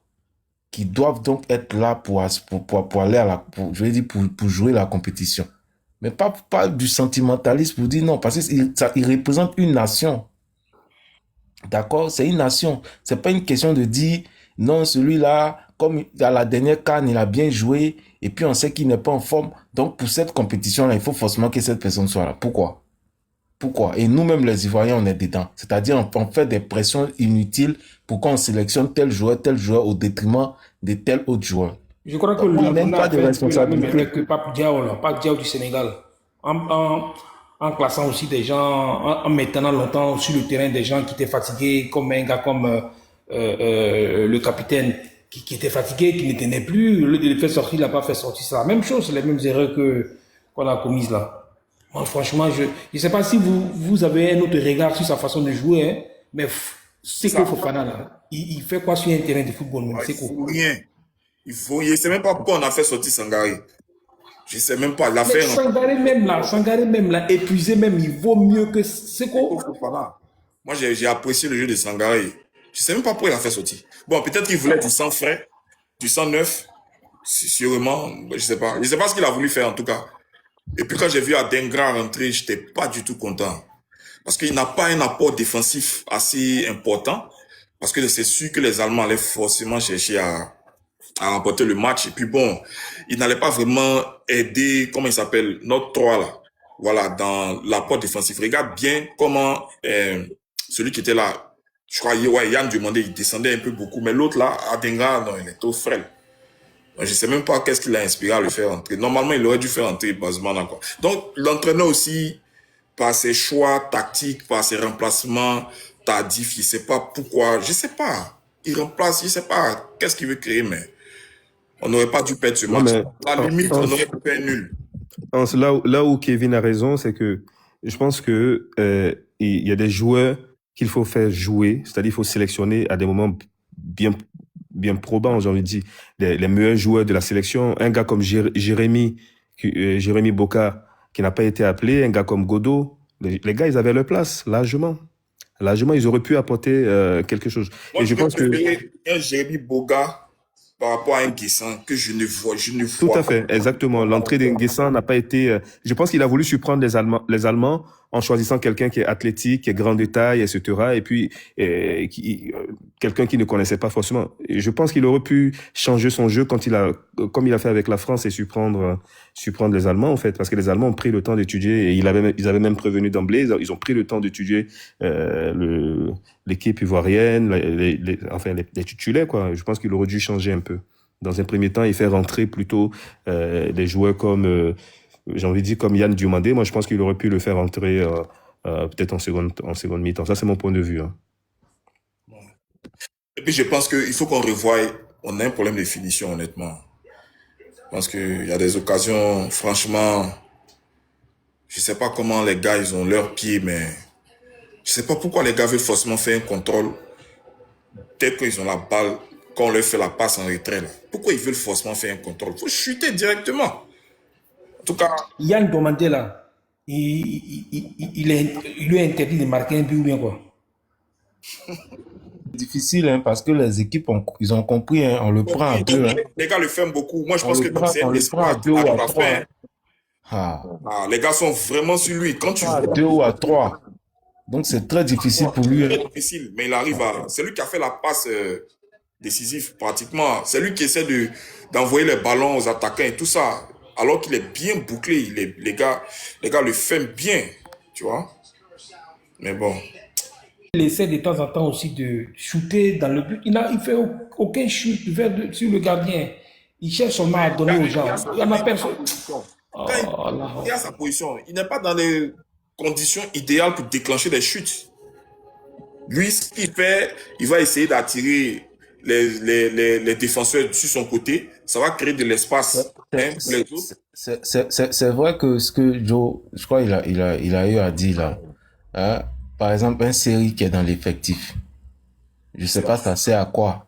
qui doivent donc être là pour aller pour jouer la compétition. Mais pas du sentimentalisme pour dire non, parce qu'il représente une nation. D'accord? C'est une nation. C'est pas une question de dire non, celui-là, comme à la dernière CAN, il a bien joué, et puis on sait qu'il n'est pas en forme. Donc pour cette compétition-là, il faut forcément que cette personne soit là. Pourquoi? Et nous-mêmes, les Ivoiriens, on est dedans. C'est-à-dire, on fait des pressions inutiles pour qu'on sélectionne tel joueur au détriment de tel autre joueur. Je crois que il n'a pas de responsabilité. Que Pape Diaw du Sénégal, en classant aussi des gens, en maintenant longtemps sur le terrain des gens qui étaient fatigués, comme un gars comme le capitaine qui était fatigué, qui ne tenait plus, au lieu de le faire sortir, il n'a pas fait sortir. C'est la même chose, c'est les mêmes erreurs qu'on a commises là. Moi, franchement, je ne sais pas si vous avez un autre regard sur sa façon de jouer, hein, mais c'est quoi Fofana là? Il fait quoi sur un terrain de football même? C'est quoi? Rien. Je ne sais même pas pourquoi on a fait sortir Sangaré. Je ne sais même pas. Sangaré même là, épuisé même, il vaut mieux que c'est quoi? Moi, j'ai apprécié le jeu de Sangaré. Je ne sais même pas pourquoi il a fait sortir. Bon, peut-être qu'il voulait du sang frais, du sang neuf, sûrement. Je ne sais pas. Je ne sais pas ce qu'il a voulu faire en tout cas. Et puis quand j'ai vu Adingra rentrer, je n'étais pas du tout content. Parce qu'il n'a pas un apport défensif assez important. Parce que c'est sûr que les Allemands allaient forcément chercher à remporter le match. Et puis bon, il n'allait pas vraiment aider, comment il s'appelle, notre 3 là. Voilà, dans l'apport défensif. Regarde bien comment celui qui était là, je crois, Yann Dumandé, il descendait un peu beaucoup. Mais l'autre là, Adingra, non, il est trop frêle. Je ne sais même pas qu'est-ce qui l'a inspiré à le faire entrer. Normalement, il aurait dû faire entrer Bazumana, quoi. Donc, l'entraîneur aussi, par ses choix tactiques, par ses remplacements tardifs, je ne sais pas pourquoi, je ne sais pas. Il remplace, je ne sais pas qu'est-ce qu'il veut créer, mais on n'aurait pas dû perdre ce match. À la limite, on aurait pu faire nul. Là où Kevin a raison, c'est que je pense que il y a des joueurs qu'il faut faire jouer, c'est-à-dire il faut sélectionner à des moments bien probants, j'ai envie de dire, les meilleurs joueurs de la sélection. Un gars comme Jérémy Boka, qui n'a pas été appelé, un gars comme Godot, les gars, ils avaient leur place, largement. Largement, ils auraient pu apporter quelque chose. Moi, et je pense que un Jérémy Boka par rapport à un Guessant que je ne vois tout à fait, exactement. L'entrée d'un Guessant n'a pas été... je pense qu'il a voulu surprendre les Allemands en choisissant quelqu'un qui est athlétique, qui est grand de taille, etc. Et puis, quelqu'un qui ne connaissait pas forcément. Et je pense qu'il aurait pu changer son jeu comme il a fait avec la France et surprendre les Allemands, en fait. Parce que les Allemands ont pris le temps d'étudier et ils avaient même prévenu d'emblée. Ils ont pris le temps d'étudier l'équipe ivoirienne, les titulaires, quoi. Je pense qu'il aurait dû changer un peu. Dans un premier temps, il fait rentrer plutôt des joueurs comme... j'ai envie de dire comme Yann Diomandé. Moi, je pense qu'il aurait pu le faire entrer peut-être en seconde mi-temps. Ça, c'est mon point de vue. Hein. Et puis, je pense qu'il faut qu'on revoie. On a un problème de finition, honnêtement. Je pense qu'il y a des occasions, franchement, Je sais pas comment les gars, ils ont leurs pieds, mais je sais pas pourquoi les gars veulent forcément faire un contrôle dès qu'ils ont la balle, quand on leur fait la passe en retrait. Là. Pourquoi ils veulent forcément faire un contrôle? Il faut chuter directement. En tout cas... Yann Domandé, là, il lui est interdit de marquer un but ou bien quoi? Difficile, hein, parce que les équipes, ils ont compris, hein, on le prend à deux. Hein. Les gars le ferment beaucoup. Moi, je pense que c'est un espoir à 2 ou à 3. Les gars sont vraiment sur lui. Quand tu à 2 ou à 3. Donc, c'est très difficile pour lui. C'est très difficile, mais il arrive à... C'est lui qui a fait la passe décisive, pratiquement. C'est lui qui essaie d'envoyer les ballons aux attaquants et tout ça. Alors qu'il est bien bouclé. Les gars le ferment bien, tu vois. Mais bon... Il essaie de temps en temps aussi de shooter dans le but. Il ne fait aucun shoot sur le gardien. Il cherche seulement à donner aux gens. Il n'y en a personne. Il a sa position. Il n'est pas dans les conditions idéales pour déclencher des chutes. Lui, ce qu'il fait, il va essayer d'attirer les défenseurs sur son côté. Ça va créer de l'espace pour les autres. C'est vrai que ce que Joe, je crois il a eu à dire là. Hein? Par exemple, un série qui est dans l'effectif. Je sais pas ça sert à quoi.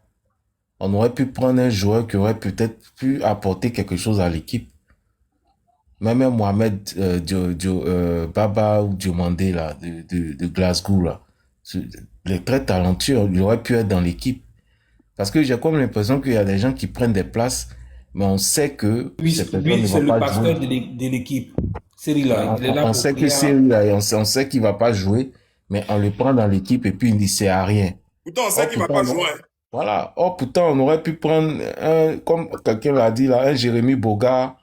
On aurait pu prendre un joueur qui aurait peut-être pu apporter quelque chose à l'équipe. Même un Mohamed Baba ou Diomandé là, de Glasgow là. Il est très talentueux, il aurait pu être dans l'équipe. Parce que j'ai comme l'impression qu'il y a des gens qui prennent des places, mais on sait que... Lui, c'est le pasteur de l'équipe. On sait que Cyril là, on sait qu'il va pas jouer. Mais on le prend dans l'équipe et puis il ne sert à rien. Pourtant, on sait qu'il ne va pas jouer. Voilà. Pourtant, on aurait pu prendre, comme quelqu'un l'a dit là, un Jérémy Boga,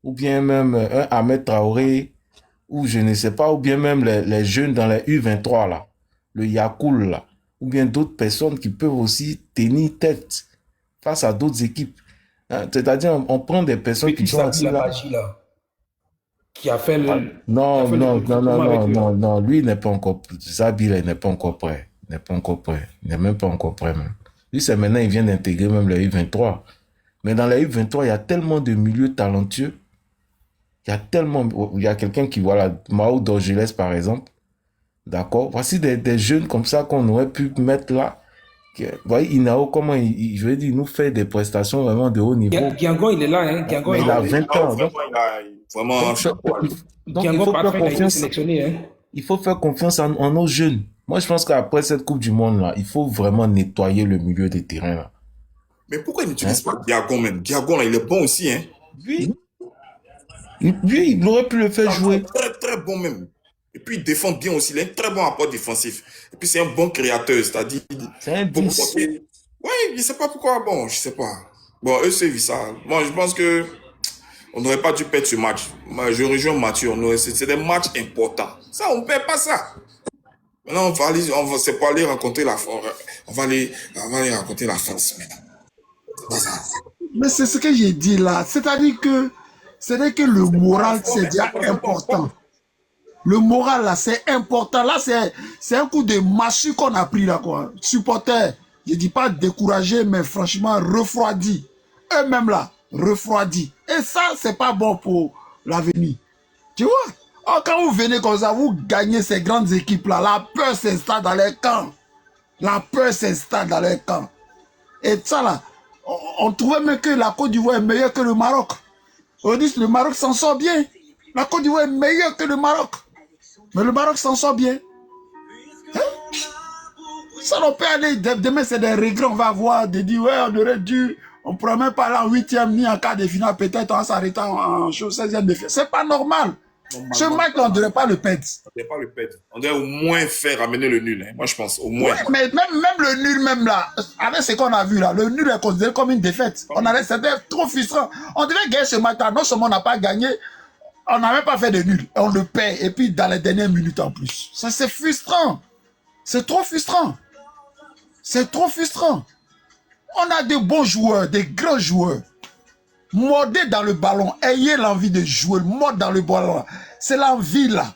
ou bien même un Ahmed Traoré, ou je ne sais pas, ou bien même les jeunes dans les U23 là, le Yakoul là, ou bien d'autres personnes qui peuvent aussi tenir tête face à d'autres équipes. Hein, c'est-à-dire, on prend des personnes qui sont assis là. Qui a fait le... Non, lui, il n'est pas encore... Zabi, il n'est pas encore prêt. Il n'est pas encore prêt. Il n'est même pas encore prêt, même. Lui, c'est maintenant, il vient d'intégrer même les U23. Mais dans les U23, il y a tellement de milieux talentueux. Il y a quelqu'un qui, voilà, Mao d'Orgelès, par exemple. D'accord? Voici des jeunes comme ça qu'on aurait pu mettre là. Vous voyez, Inao, comment je veux dire, il nous fait des prestations vraiment de haut niveau. Giangon, il est là, hein. Giangon, il a 20 ans. Vraiment, donc il faut faire confiance en nos jeunes. Moi, je pense qu'après cette Coupe du Monde, là, il faut vraiment nettoyer le milieu des terrains. Là. Mais pourquoi il n'utilise pas Diagon même? Diagon, là, il est bon aussi. Hein? Lui, il aurait pu le faire jouer. Très, très bon même. Et puis, il défend bien aussi. Il a un très bon apport défensif. Et puis, c'est un bon créateur. C'est-à-dire... C'est un 10. Oui, je ne sais pas pourquoi. Bon, je ne sais pas. Bon, eux, c'est ça. Moi, je pense que on n'aurait pas dû perdre ce match. Moi, je rejoins Mathieu. C'est des matchs importants. Ça, on ne perd pas ça. Maintenant, c'est pour aller rencontrer la France. On va aller rencontrer la France maintenant. Mais c'est ce que j'ai dit là. C'est-à-dire que le moral, c'est déjà important. Le moral, là, c'est important. Là, c'est un coup de massue qu'on a pris, là, quoi. Supporters, je dis pas découragés, mais franchement, refroidis. Eux-mêmes, là, refroidis. Et ça, c'est pas bon pour l'avenir. Tu vois? Oh, quand vous venez comme ça, vous gagnez ces grandes équipes-là, la peur s'installe dans les camps. La peur s'installe dans les camps. Et ça, là, on trouvait même que la Côte d'Ivoire est meilleure que le Maroc. On dit que le Maroc s'en sort bien. La Côte d'Ivoire est meilleure que le Maroc. Mais le Maroc s'en sort bien. Hein? Ça, on peut aller. Demain, c'est des regrets. On va voir, de dire, ouais, on aurait dû. On ne pourrait même pas aller en 8e ni en quart de finale. Peut-être en s'arrêtant en 16e de finale. C'est pas normal. Ce match-là, on ne devrait pas le perdre. On ne devrait pas le perdre. On devrait au moins faire amener le nul. Hein. Moi, je pense, au moins. Ouais, mais même le nul, même là, avec ce qu'on a vu là, le nul est considéré comme une défaite. C'était trop frustrant. On devait gagner ce match-là. Non seulement on n'a pas gagné, on n'a même pas fait de nul. On le perd. Et puis, dans les dernières minutes en plus. Ça, c'est frustrant. C'est trop frustrant. C'est trop frustrant. On a de bons joueurs, des grands joueurs. Mordez dans le ballon. Ayez l'envie de jouer. Mordez dans le ballon. C'est l'envie là.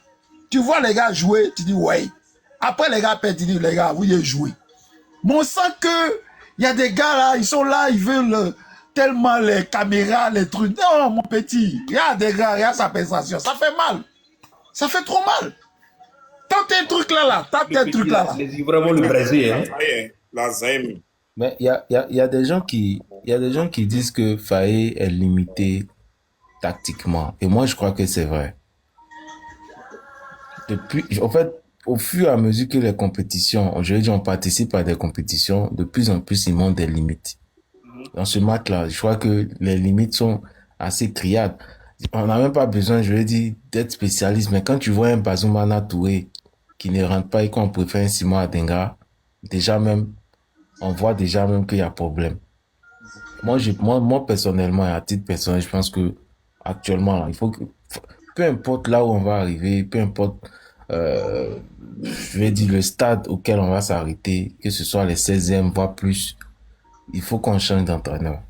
Tu vois les gars jouer, tu dis ouais. Après les gars perdent, tu dis les gars, vous y jouez. Mais on sent que il y a des gars là, ils sont là, ils veulent tellement les caméras, les trucs. Non, mon petit, il y a des gars, il y a sa prestation. Ça fait mal. Ça fait trop mal. Tente un truc là. Tente un truc là. C'est vraiment le Brésil. Hein. La Zaïm. Mais il y a des gens qui disent que Faye est limité tactiquement. Et moi, je crois que c'est vrai. En fait, au fur et à mesure que les compétitions, je veux dire, on participe à des compétitions, de plus en plus, ils montrent des limites. Dans ce match-là, je crois que les limites sont assez criardes. On n'a même pas besoin, je veux dire, d'être spécialiste, mais quand tu vois un Bazoumana Touré qui ne rentre pas et qu'on préfère un Simon Adenga, on voit déjà même qu'il y a problème. Moi, personnellement, et à titre personnel, je pense que actuellement, il faut que, peu importe là où on va arriver, peu importe, je vais dire le stade auquel on va s'arrêter, que ce soit les 16e, voire plus, il faut qu'on change d'entraîneur.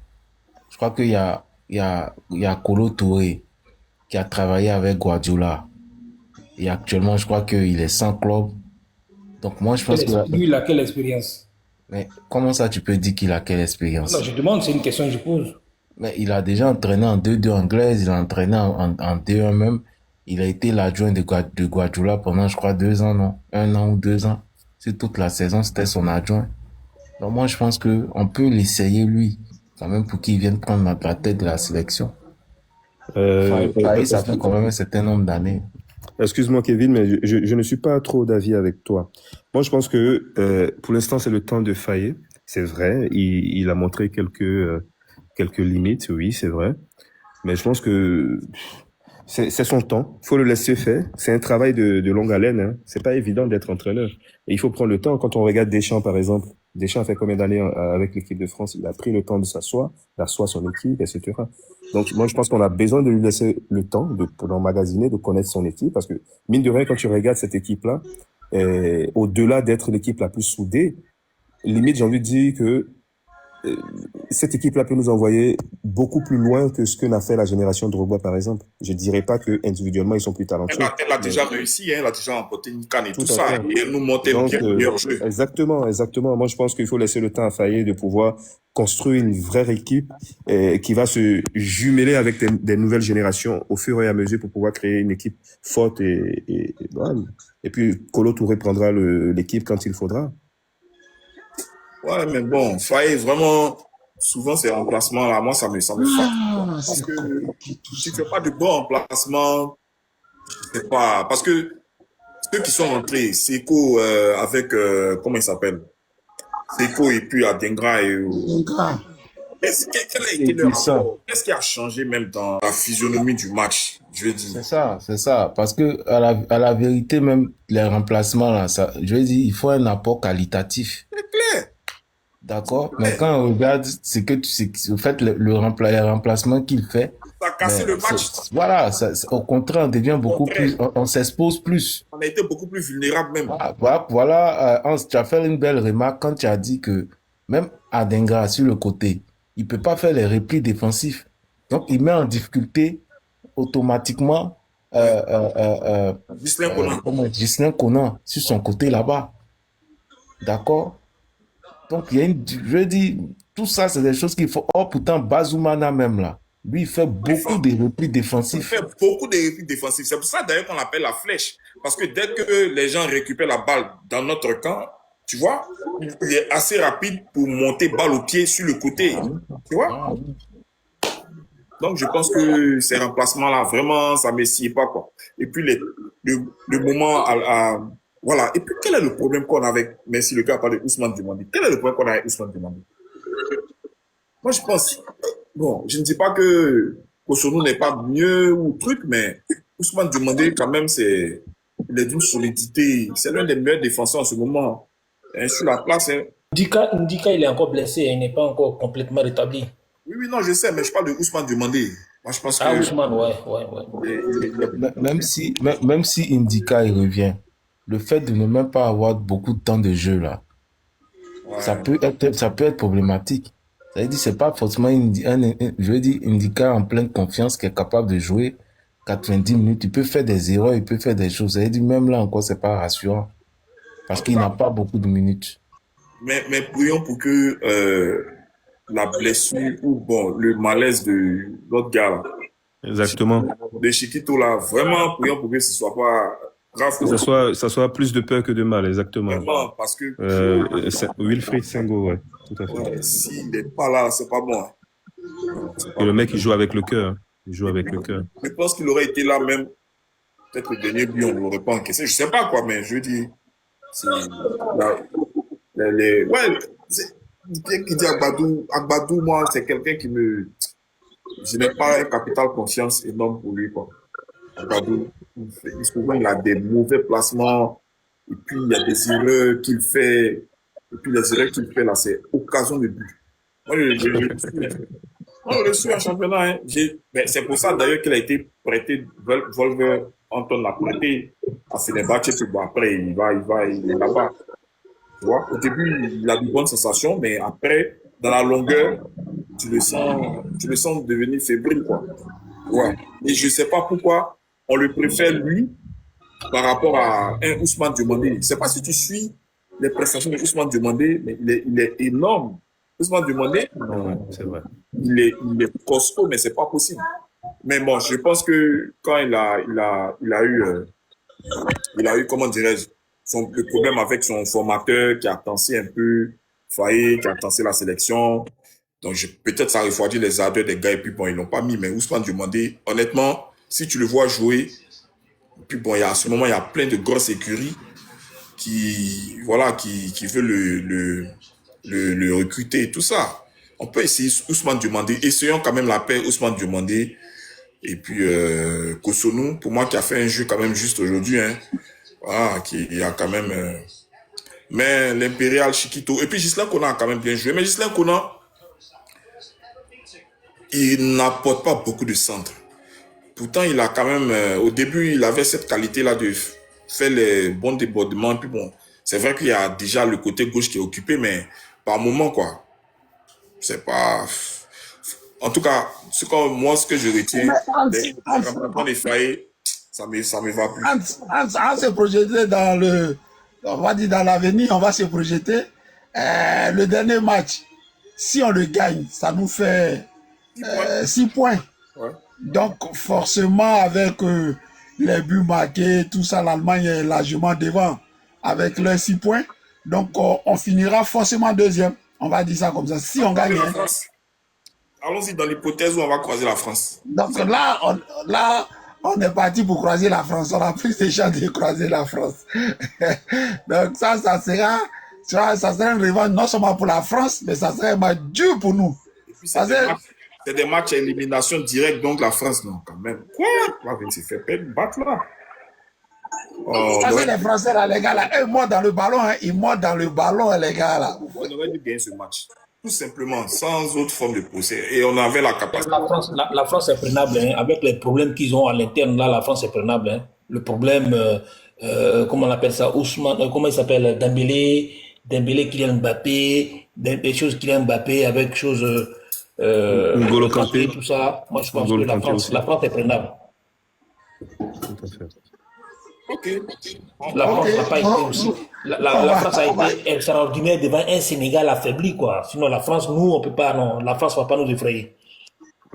Je crois qu'il y a Kolo Touré qui a travaillé avec Guardiola. Et actuellement, je crois qu'il est sans club. Donc moi, je pense que... Lui, il a quelle expérience? Mais comment ça, tu peux dire qu'il a quelle expérience? Non, je demande, c'est une question que je pose. Mais il a déjà entraîné en 2-2 anglaise, il a entraîné en 2-1 même. Il a été l'adjoint de Guardiola pendant, je crois, 2 ans, non? 1 an ou 2 ans. C'est toute la saison, c'était son adjoint. Donc moi, je pense que on peut l'essayer, lui, quand même, pour qu'il vienne prendre la tête de la sélection. Ça fait quand même un certain nombre d'années. Excuse-moi, Kevin, mais je ne suis pas trop d'avis avec toi. Moi, je pense que pour l'instant, c'est le temps de Faye. C'est vrai, il a montré quelques limites, oui, c'est vrai. Mais je pense que c'est son temps. Il faut le laisser faire. C'est un travail de longue haleine. Hein. C'est pas évident d'être entraîneur. Et il faut prendre le temps. Quand on regarde Deschamps, par exemple, Deschamps a fait combien d'années avec l'équipe de France? Il a pris le temps de s'asseoir, d'asseoir son équipe, etc. Donc, moi, je pense qu'on a besoin de lui laisser le temps pour l'emmagasiner, de connaître son équipe. Parce que, mine de rien, quand tu regardes cette équipe-là, au-delà d'être l'équipe la plus soudée, limite, j'ai envie de dire que cette équipe-là peut nous envoyer beaucoup plus loin que ce que n'a fait la génération de Drogba, par exemple. Je dirais pas que individuellement ils sont plus talentueux. Elle a déjà réussi, hein, elle a déjà remporté une canne et tout ça. fait. Et elle nous montait Donc, le meilleur jeu. Exactement. Moi, je pense qu'il faut laisser le temps à Faye de pouvoir construire une vraie équipe qui va se jumeler avec des nouvelles générations au fur et à mesure pour pouvoir créer une équipe forte et puis Kolo Touré prendra l'équipe quand il faudra. Ouais, mais bon, Faye, vraiment, souvent ces remplacements-là, moi, ça me frappe. Parce que si tu fais pas de bons remplacements, c'est pas. Parce que ceux qui sont rentrés, Seko avec. Comment il s'appelle? Seko et puis Adengra et. Quel a été leur rapport? Qu'est-ce qui a changé même dans la physionomie du match? Je veux dire. C'est ça. Parce que, à la vérité, même les remplacements, là, je veux dire, il faut un apport qualitatif. C'est clair. D'accord, mais quand on regarde au fait, les remplacements qu'il fait, ça a cassé le match. Voilà, au contraire, on devient beaucoup plus, on s'expose plus. On a été beaucoup plus vulnérable même. Voilà, Hans, tu as fait une belle remarque quand tu as dit que même Adenga sur le côté, il peut pas faire les replis défensifs. Donc, il met en difficulté automatiquement Ghislain Conan sur son côté là-bas. D'accord? Donc, je veux dire, tout ça, c'est des choses qu'il faut. Oh, pourtant, Bazoumana même là, lui, il fait beaucoup de replis défensifs. Il fait beaucoup de replis défensifs. C'est pour ça d'ailleurs qu'on l'appelle la flèche. Parce que dès que les gens récupèrent la balle dans notre camp, tu vois, il est assez rapide pour monter balle au pied sur le côté. Tu vois? Donc, je pense que ces remplacements-là, vraiment, ça ne me sied pas, quoi. Et puis, le moment voilà. Et puis, quel est le problème qu'on a avec, merci, le gars parle de Ousmane Demandé. Quel est le problème qu'on a avec Ousmane Demandé? Moi, je pense, bon, je ne dis pas que Kosonou n'est pas mieux ou truc, mais Ousmane Demandé, quand même, il est d'une solidité. C'est l'un des meilleurs défenseurs en ce moment. Et sur la place, hein. Ndika, il est encore blessé, il n'est pas encore complètement rétabli. Oui, non, je sais, mais je parle de Ousmane Demandé. Moi, je pense que... Ousmane, ouais. Même si Ndika, il revient, le fait de ne même pas avoir beaucoup de temps de jeu, là, ça peut être problématique. C'est-à-dire, c'est pas forcément je veux dire, Ndika en pleine confiance qui est capable de jouer 90 minutes. Il peut faire des erreurs, il peut faire des choses. C'est-à-dire, même là encore, c'est pas rassurant. Parce qu'il n'a pas beaucoup de minutes. Mais prions pour que la blessure ou bon, le malaise de l'autre gars, là, Exactement. De Chiquito, là, vraiment, prions pour que ce soit pas grave. Que ça soit plus de peur que de mal, exactement. Vraiment, parce que... Wilfried Senghor, ouais, tout à fait. Ouais, s'il n'est pas là, c'est pas bon. Et le mec, il joue avec le cœur. Il joue avec le cœur. Je pense qu'il aurait été là même. Peut-être le dernier but, on ne l'aurait pas encaissé. Je sais pas quoi, mais je dis... Ouais, qui dit Agbadou, moi, c'est quelqu'un qui me... Je n'ai pas un capital confiance énorme pour lui, quoi. Agbadou, souvent, il a des mauvais placements, et puis il y a des erreurs qu'il fait, et puis les erreurs qu'il fait, là, c'est occasion de but. Moi, je le suis en championnat, hein. C'est pour ça, d'ailleurs, qu'il a été prêté, Volver Anton l'a prêté à Fenerbahçe, puis bon, après, il est là-bas. Tu vois, au début, il a de bonnes sensations, mais après, dans la longueur, tu le sens devenir fébrile, quoi. Ouais. Et je ne sais pas pourquoi on le préfère, lui, par rapport à un Ousmane Diomandé. Je ne sais pas si tu suis les prestations de Ousmane Diomandé, mais il est énorme. Ousmane Diomandé, c'est vrai. Il est costaud, mais ce n'est pas possible. Mais bon, je pense que quand il a eu, comment dirais-je, le problème avec son formateur qui a tensé un peu Faye, qui a tensé la sélection. Donc, peut-être ça a refroidi les ardeurs des gars. Et puis, bon, ils l'ont pas mis. Mais Ousmane Diomandé, honnêtement, si tu le vois jouer, puis bon, à ce moment, il y a plein de grosses écuries qui veulent le recruter et tout ça. On peut essayer Ousmane Diomandé. Essayons quand même la paix Ousmane Diomandé. Et puis, Kosonou, pour moi, qui a fait un jeu quand même juste aujourd'hui, hein. Voilà, qui a quand même... mais l'Impérial Chiquito... Et puis Ghislain Konan a quand même bien joué. Mais Ghislain Konan, il n'apporte pas beaucoup de centres. Pourtant, il a quand même... au début, il avait cette qualité-là de faire les bons débordements. Puis bon, c'est vrai qu'il y a déjà le côté gauche qui est occupé, mais par moment, quoi. C'est pas... En tout cas, ce que je retiens, ça me va plus. On se projeter dans le... On va dire dans l'avenir, on va se projeter. Le dernier match, si on le gagne, ça nous fait 6 points. Ouais. Donc, forcément, avec les buts marqués, tout ça, l'Allemagne est largement devant avec leurs 6 points. Donc, on finira forcément deuxième. On va dire ça comme ça. Si on gagne... Allons-y dans l'hypothèse où on va croiser la France. Donc là, on est parti pour croiser la France. On a plus de chances de croiser la France. Donc ça sera une revanche non seulement pour la France, mais ça sera un match dur pour nous. Et puis c'est des matchs à élimination directe, donc la France, non, quand même. Quoi? La France s'est fait battre là. Ça, c'est les Français, là, les gars, là. Ils mordent dans le ballon, hein. Ils mordent dans le ballon, les gars, là. On aurait dû gagner ce match. Tout simplement, sans autre forme de procès. Et on avait la capacité. La France est prenable, hein. Avec les problèmes qu'ils ont à l'interne, là, la France est prenable. Hein. Le problème, comment on appelle ça, Ousmane, comment il s'appelle, Dembélé, Kylian Mbappé, des choses Kylian Mbappé avec choses... N'Golo Kanté. Tout ça. Moi, je pense que la France est prenable. Tout à fait. Ok. La France n'a pas été aussi. La France a été extraordinaire devant un Sénégal affaibli, quoi. Sinon, la France, nous, on peut pas, non. La France ne va pas nous effrayer.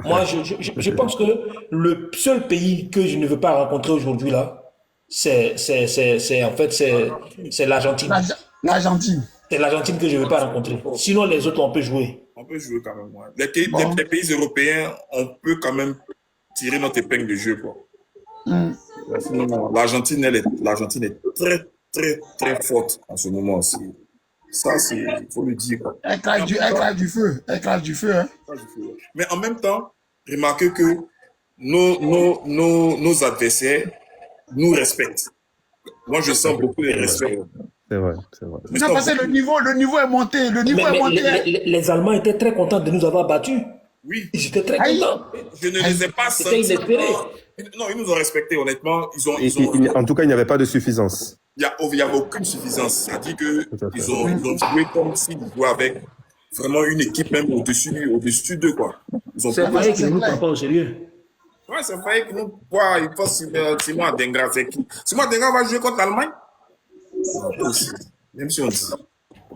Moi, je pense que le seul pays que je ne veux pas rencontrer aujourd'hui, là, c'est l'Argentine. L'Argentine. C'est l'Argentine que je ne veux pas rencontrer. Sinon, les autres, on peut jouer. On peut jouer quand même, ouais. Les pays européens, on peut quand même tirer notre épingle de jeu, quoi. Sinon, l'Argentine est très, très, très forte en ce moment aussi. Ça, il faut le dire. Éclate du feu. Hein. Mais en même temps, remarquez que nos adversaires nous respectent. Moi, je sens beaucoup de respect. C'est vrai. Non, parce que le niveau est monté. Les Allemands étaient très contents de nous avoir battus. Oui. Ils étaient très contents. Je ne les ai pas sentis. Non, ils nous ont respectés, honnêtement. En tout cas, il n'y avait pas de suffisance. Il n'y avait aucune suffisance. C'est-à-dire qu'ils ont joué comme s'ils jouaient avec vraiment une équipe même au-dessus d'eux, quoi. C'est vrai qu'ils ne nous prennent pas au sérieux. Ouais, c'est vrai que nous, il faut Simon Adengra fait qui? Simon Adengra va jouer contre l'Allemagne? Non, aussi. Même si on dit.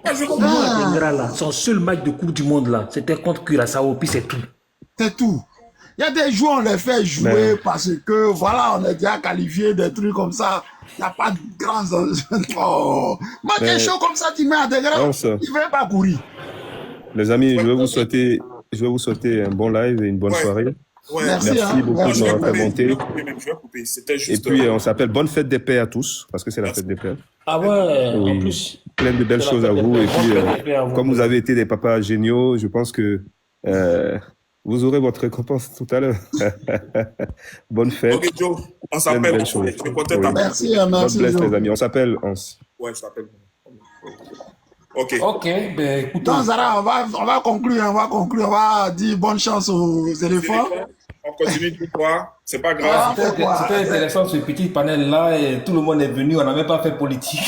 Adengra, là, son seul match de Coupe du Monde, là, c'était contre Curaçao, puis c'est tout. C'est tout. Il y a des joueurs, on les fait jouer parce que, voilà, on est déjà qualifié, des trucs comme ça. Il n'y a pas de grands enjeux. Oh. Moi, quelque chose comme ça, tu mets à des grands, il ne veut pas courir. Les amis, je vais vous souhaiter un bon live et une bonne soirée. Ouais. Merci beaucoup de m'avoir fait monter. Et puis, on s'appelle Bonne Fête des Pères à tous, parce que c'est la fête des Pères. Ah ouais, oui. En plus. Plein de belles choses à vous. Et puis, comme vous avez été des papas géniaux, je pense que vous aurez votre récompense tout à l'heure. Bonne fête. Ok, Joe, on s'appelle. Merci, God bless, les amis. On s'appelle Hans. Ouais, je t'appelle. Ok. Ok, ben écoute. Donc, Zara, on va conclure, on va dire bonne chance aux éléphants. On continue de quoi? C'est pas grave. C'était intéressant ce petit panel-là et tout le monde est venu, on n'a même pas fait politique.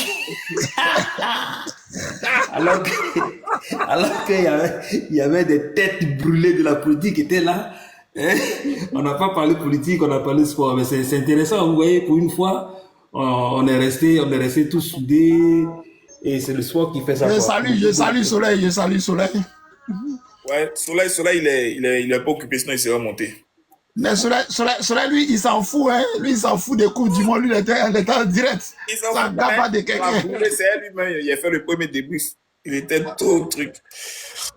alors qu'il y avait des têtes brûlées de la politique qui étaient là. On n'a pas parlé politique, on a parlé sport. Mais c'est intéressant, vous voyez, pour une fois, on est resté tous soudés. Et c'est le sport qui fait ça. Je salue Soleil. Ouais, Soleil, il est pas occupé, sinon il serait monté. Mais Soleil, lui, il s'en fout, hein. Lui, il s'en fout des coups du monde. Lui, il était en direct. Il s'en fout pas de quelqu'un. C'est lui-même, il a fait le premier débrief. Il était trop truc.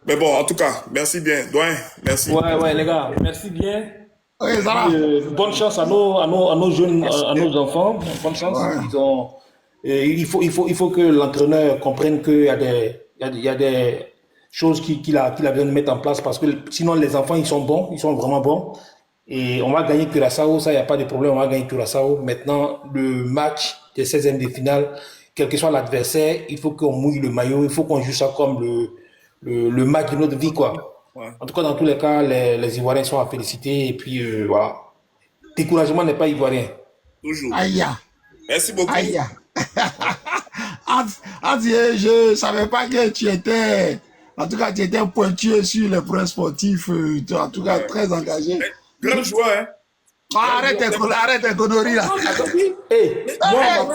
Mais bon, en tout cas, merci bien. Doyen, merci. Ouais, les gars, merci bien. Oui, Zara. Bonne chance à nos jeunes, à nos enfants. Bonne chance. Ouais. Il faut que l'entraîneur comprenne qu'il y a des choses qu'il a besoin de mettre en place parce que sinon les enfants ils sont bons, ils sont vraiment bons et on va gagner Curaçao, ça il n'y a pas de problème, on va gagner Curaçao. Maintenant le match des 16e de finale, quel que soit l'adversaire, il faut qu'on mouille le maillot, il faut qu'on joue ça comme le match de notre vie quoi. Ouais. En tout cas dans tous les cas les Ivoiriens sont à féliciter et puis voilà. Découragement n'est pas ivoirien. Toujours. Aïe. Merci beaucoup. Aïe. Je ne savais pas que tu étais, en tout cas, tu étais pointueux sur les points sportifs, en tout cas, très engagé. Grand joueur, hein? Arrête tes conneries, là.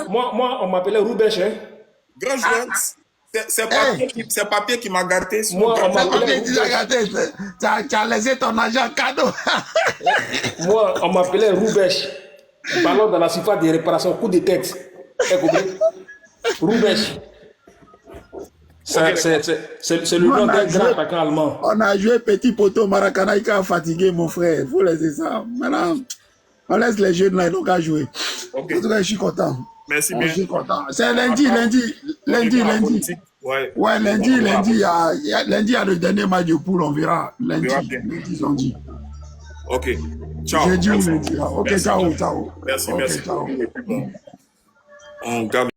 Moi, on m'appelait Roubèche, hein? Grand joueur. C'est papier qui m'a gâté. Moi, on m'appelait tu as laissé ton argent cadeau. Moi, on m'appelait Roubèche. Ballon dans la surface de réparation, coup de tête. Roubèche. C'est le nom d'un grand attaquant allemand. On a joué petit poteau Maracana, il a fatigué mon frère. Il faut laisser ça. Maintenant, on laisse les jeunes là, ils n'ont qu'à jouer. Okay. En tout cas, je suis content. Merci bien. Je suis content. C'est lundi. Ouais, lundi, il y a le dernier match de poule, on verra. Lundi, ils ont dit. Ok. Ciao. Jeudi ou lundi. Ok, ciao. Merci. Ciao. On garde.